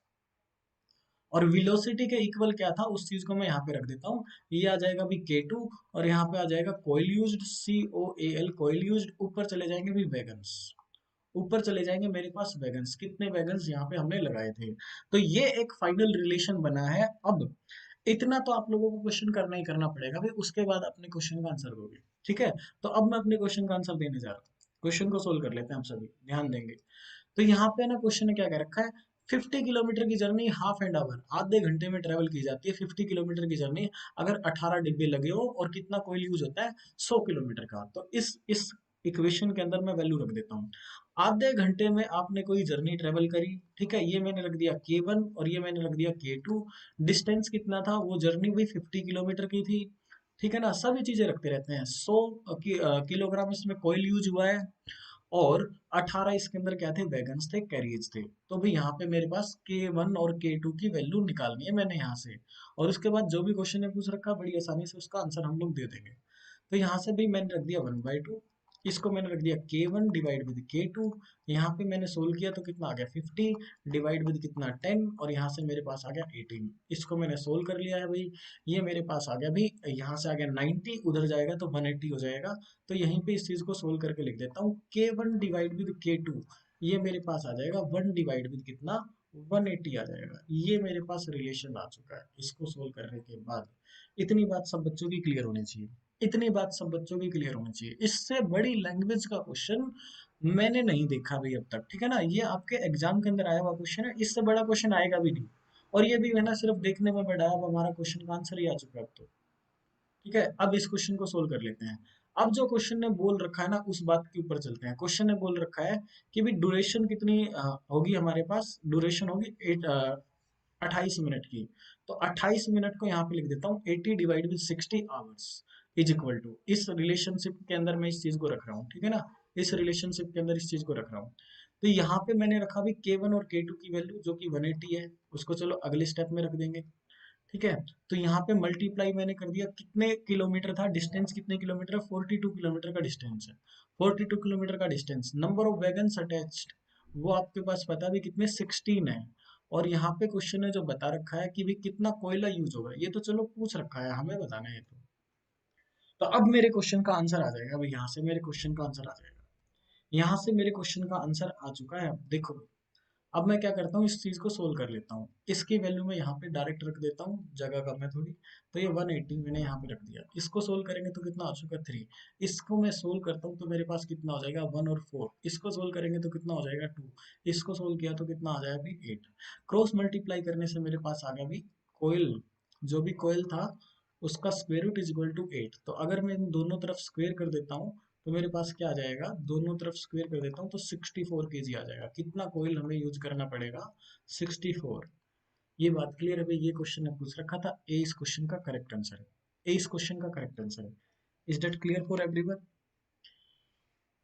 S1: और वेलोसिटी के इक्वल क्या था उस चीज को मैं यहाँ पे रख देता हूँ। ये आ जाएगा भी K2, और यहाँ पे आ जाएगा कोयल यूज्ड, COAL कोयल यूज्ड। ऊपर चले जाएंगे भी वैगन्स, ऊपर चले जाएंगे मेरे पास वैगन्स, कितने वैगन्स यहाँ पे हमने लगाए थे। तो ये एक फाइनल रिलेशन बना है। अब इतना तो आप लोगों को क्वेश्चन करना ही करना पड़ेगा भाई, उसके बाद अपने क्वेश्चन का आंसर दोगे। ठीक है, तो अब मैं अपने क्वेश्चन का आंसर देने जा रहा हूँ। क्वेश्चन को सोल्व कर लेते हैं हम सभी, ध्यान देंगे। तो यहाँ पे ना क्वेश्चन ने क्या कह रखा है, 50 किलोमीटर की जर्नी हाफ एंड आवर, आधे घंटे में ट्रेवल की जाती है। 50 किलोमीटर की जर्नी अगर 18 डिब्बे लगे हो, और कितना कोयल यूज होता है 100 किलोमीटर का। तो इस इक्वेशन के अंदर मैं वैल्यू रख देता हूँ। आधे घंटे में आपने कोई जर्नी ट्रेवल करी, ठीक है, ये मैंने रख दिया K1 और ये मैंने रख दिया K2। डिस्टेंस कितना था, वो जर्नी भी 50 किलोमीटर की थी। ठीक है ना, सभी चीजें रखते रहते हैं। 100 किलोग्राम इसमें कोयल यूज हुआ है, और 18 इसके अंदर क्या थे, वैगन्स थे, कैरियर्स थे। तो भाई यहाँ पे मेरे पास K1 और K2 की वैल्यू निकालनी है मैंने यहाँ से। और उसके बाद जो भी क्वेश्चन ने पूछ रखा, बड़ी आसानी से उसका आंसर हम लोग दे देंगे। तो यहाँ से भी मैंने रख दिया 1/2, इसको मैंने रख दिया K1 डिवाइड विद K2। यहाँ पे मैंने सोल्व किया तो कितना आ गया 50, डिवाइड विद कितना 10, और यहाँ से मेरे पास आ गया 18। इसको मैंने सोल्व कर लिया है भाई। ये मेरे पास आ गया भाई, यहाँ से आ गया 90, उधर जाएगा तो 180 हो जाएगा। तो यहीं पे इस चीज को सोल्व करके लिख देता हूँ, K1 डिवाइड विद K2, ये मेरे पास आ जाएगा 1 डिवाइड विद कितना, 180 आ जाएगा। ये मेरे पास रिलेशन आ चुका है। इसको सोल्व करने के बाद इतनी बात सब बच्चों की क्लियर होनी चाहिए, इतनी बात सब बच्चों की क्लियर होनी चाहिए। इससे बड़ी लैंग्वेज का क्वेश्चन मैंने नहीं देखा भाई अब तक। ठीक है ना, ये आपके एग्जाम के अंदर आया हुआ क्वेश्चन है, इससे बड़ा क्वेश्चन आएगा भी नहीं। और ये भी है ना, सिर्फ देखने में बड़ा, अब हमारा क्वेश्चन का आंसर ही आ चुका है अब तो। ठीक है, अब इस क्वेश्चन को सोल्व कर लेते हैं। अब जो क्वेश्चन ने बोल रखा है ना, उस बात के ऊपर चलते हैं। क्वेश्चन ने बोल रखा है कि भी ड्यूरेशन कितनी होगी, हमारे पास ड्यूरेशन होगी 28 मिनट की। तो 28 मिनट को यहाँ पे लिख देता हूँ 80 divide with 60 hours is equal to, इस रिलेशनशिप के अंदर मैं इस चीज को रख रहा हूँ। ठीक है ना, इस रिलेशनशिप के अंदर इस चीज को रख रहा हूँ। तो यहाँ पे मैंने रखा भी K1 और K2 की वैल्यू जो कि 180 है, उसको चलो अगले स्टेप में रख देंगे। ठीक है, तो यहाँ पे मल्टीप्लाई मैंने कर दिया, कितने किलोमीटर था, डिस्टेंस कितने किलोमीटर है, 42 किलोमीटर का डिस्टेंस है। 42 किलोमीटर का distance, number of wagons attached, वो आपके पास पता भी कितने, 16 है। और यहाँ पे क्वेश्चन ने जो बता रखा है कि भी कितना कोयला यूज होगा, ये तो चलो पूछ रखा है, हमें बताना है तो अब मेरे क्वेश्चन का आंसर आ जाएगा भाई, यहाँ से मेरे क्वेश्चन का आंसर आ जाएगा। यहाँ से मेरे क्वेश्चन का आंसर आ चुका है। अब देखो, अब मैं क्या करता हूँ, इस चीज को सोल्व कर लेता हूँ। इसकी वैल्यू मैं यहाँ पे डायरेक्ट रख देता हूँ, जगह कम है थोड़ी। तो ये 180 मैंने यहाँ पे रख दिया। इसको सोल्व करेंगे तो कितना आ चुका है 3। इसको मैं सोल्व करता हूँ तो मेरे पास कितना हो जाएगा 1 और 4। इसको सोल्व करेंगे तो कितना हो जाएगा 2। इसको सोल्व किया तो कितना आ जाएगा अभी 8। क्रॉस मल्टीप्लाई करने से मेरे पास आ गया अभी कोयल, जो भी कोयल था उसका square root is equal to 8। तो अगर मैं इन दोनों तरफ स्क्वायर कर देता हूँ, तो मेरे पास क्या आ जाएगा, दोनों तरफ स्क्वायर कर देता हूँ तो 64 kg आ जाएगा। कितना कोयल हमें यूज करना पड़ेगा, 64। ये बात क्लियर है भाई, ये क्वेश्चन ने पूछ रखा था, ए इस क्वेश्चन का करेक्ट आंसर है, ए इस क्वेश्चन का करेक्ट आंसर है। Is that clear for everyone?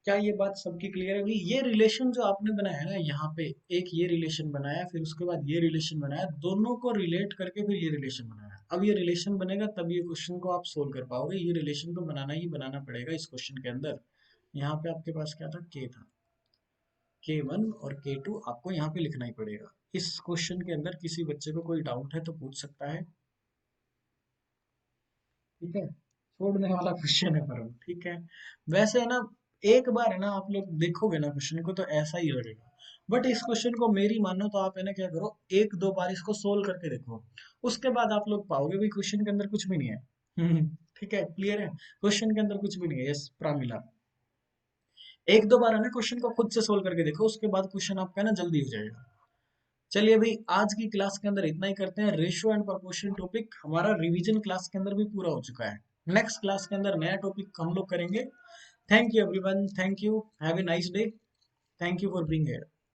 S1: क्या ये बात सबकी क्लियर है भाई? ये रिलेशन जो आपने बनाया है ना यहाँ पे, एक ये रिलेशन बनाया, फिर उसके बाद ये रिलेशन बनाया, दोनों को रिलेट करके फिर ये रिलेशन बनाया। अब ये रिलेशन बनेगा तब ये क्वेश्चन को आप सोल्व कर पाओगे, ये रिलेशन तो बनाना ही बनाना पड़ेगा इस क्वेश्चन के अंदर। यहाँ पे आपके पास क्या था, के था, K1 और K2 आपको यहाँ पे लिखना ही पड़ेगा। इस क्वेश्चन के अंदर किसी बच्चे को कोई डाउट है तो पूछ सकता है, ठीक है? छोड़ने वाला क्वेश्चन है पर वो, ठीक है। वैसे है ना, एक बार है ना आप लोग देखोगे ना क्वेश्चन को तो ऐसा ही लगेगा, बट इस क्वेश्चन को मेरी मानो तो आप है ना क्या करो, एक दो बार इसको सोल्व करके देखो, उसके बाद आप लोग पाओगे भी क्वेश्चन के अंदर कुछ भी नहीं है। ठीक है, क्लियर है, क्वेश्चन के अंदर कुछ भी नहीं है। यस प्रामिला, एक दो बार है ना क्वेश्चन को खुद से सोल्व करके देखो, उसके बाद क्वेश्चन आपका है ना जल्दी हो जाएगा। चलिए भाई, आज की क्लास के अंदर इतना ही करते हैं। रेशियो एंड प्रोपोर्शन टॉपिक हमारा रिवीजन क्लास के अंदर भी पूरा हो चुका है। नेक्स्ट क्लास के अंदर नया टॉपिक हम लोग करेंगे। Thank you everyone, thank you, have a nice day, thank you for being here.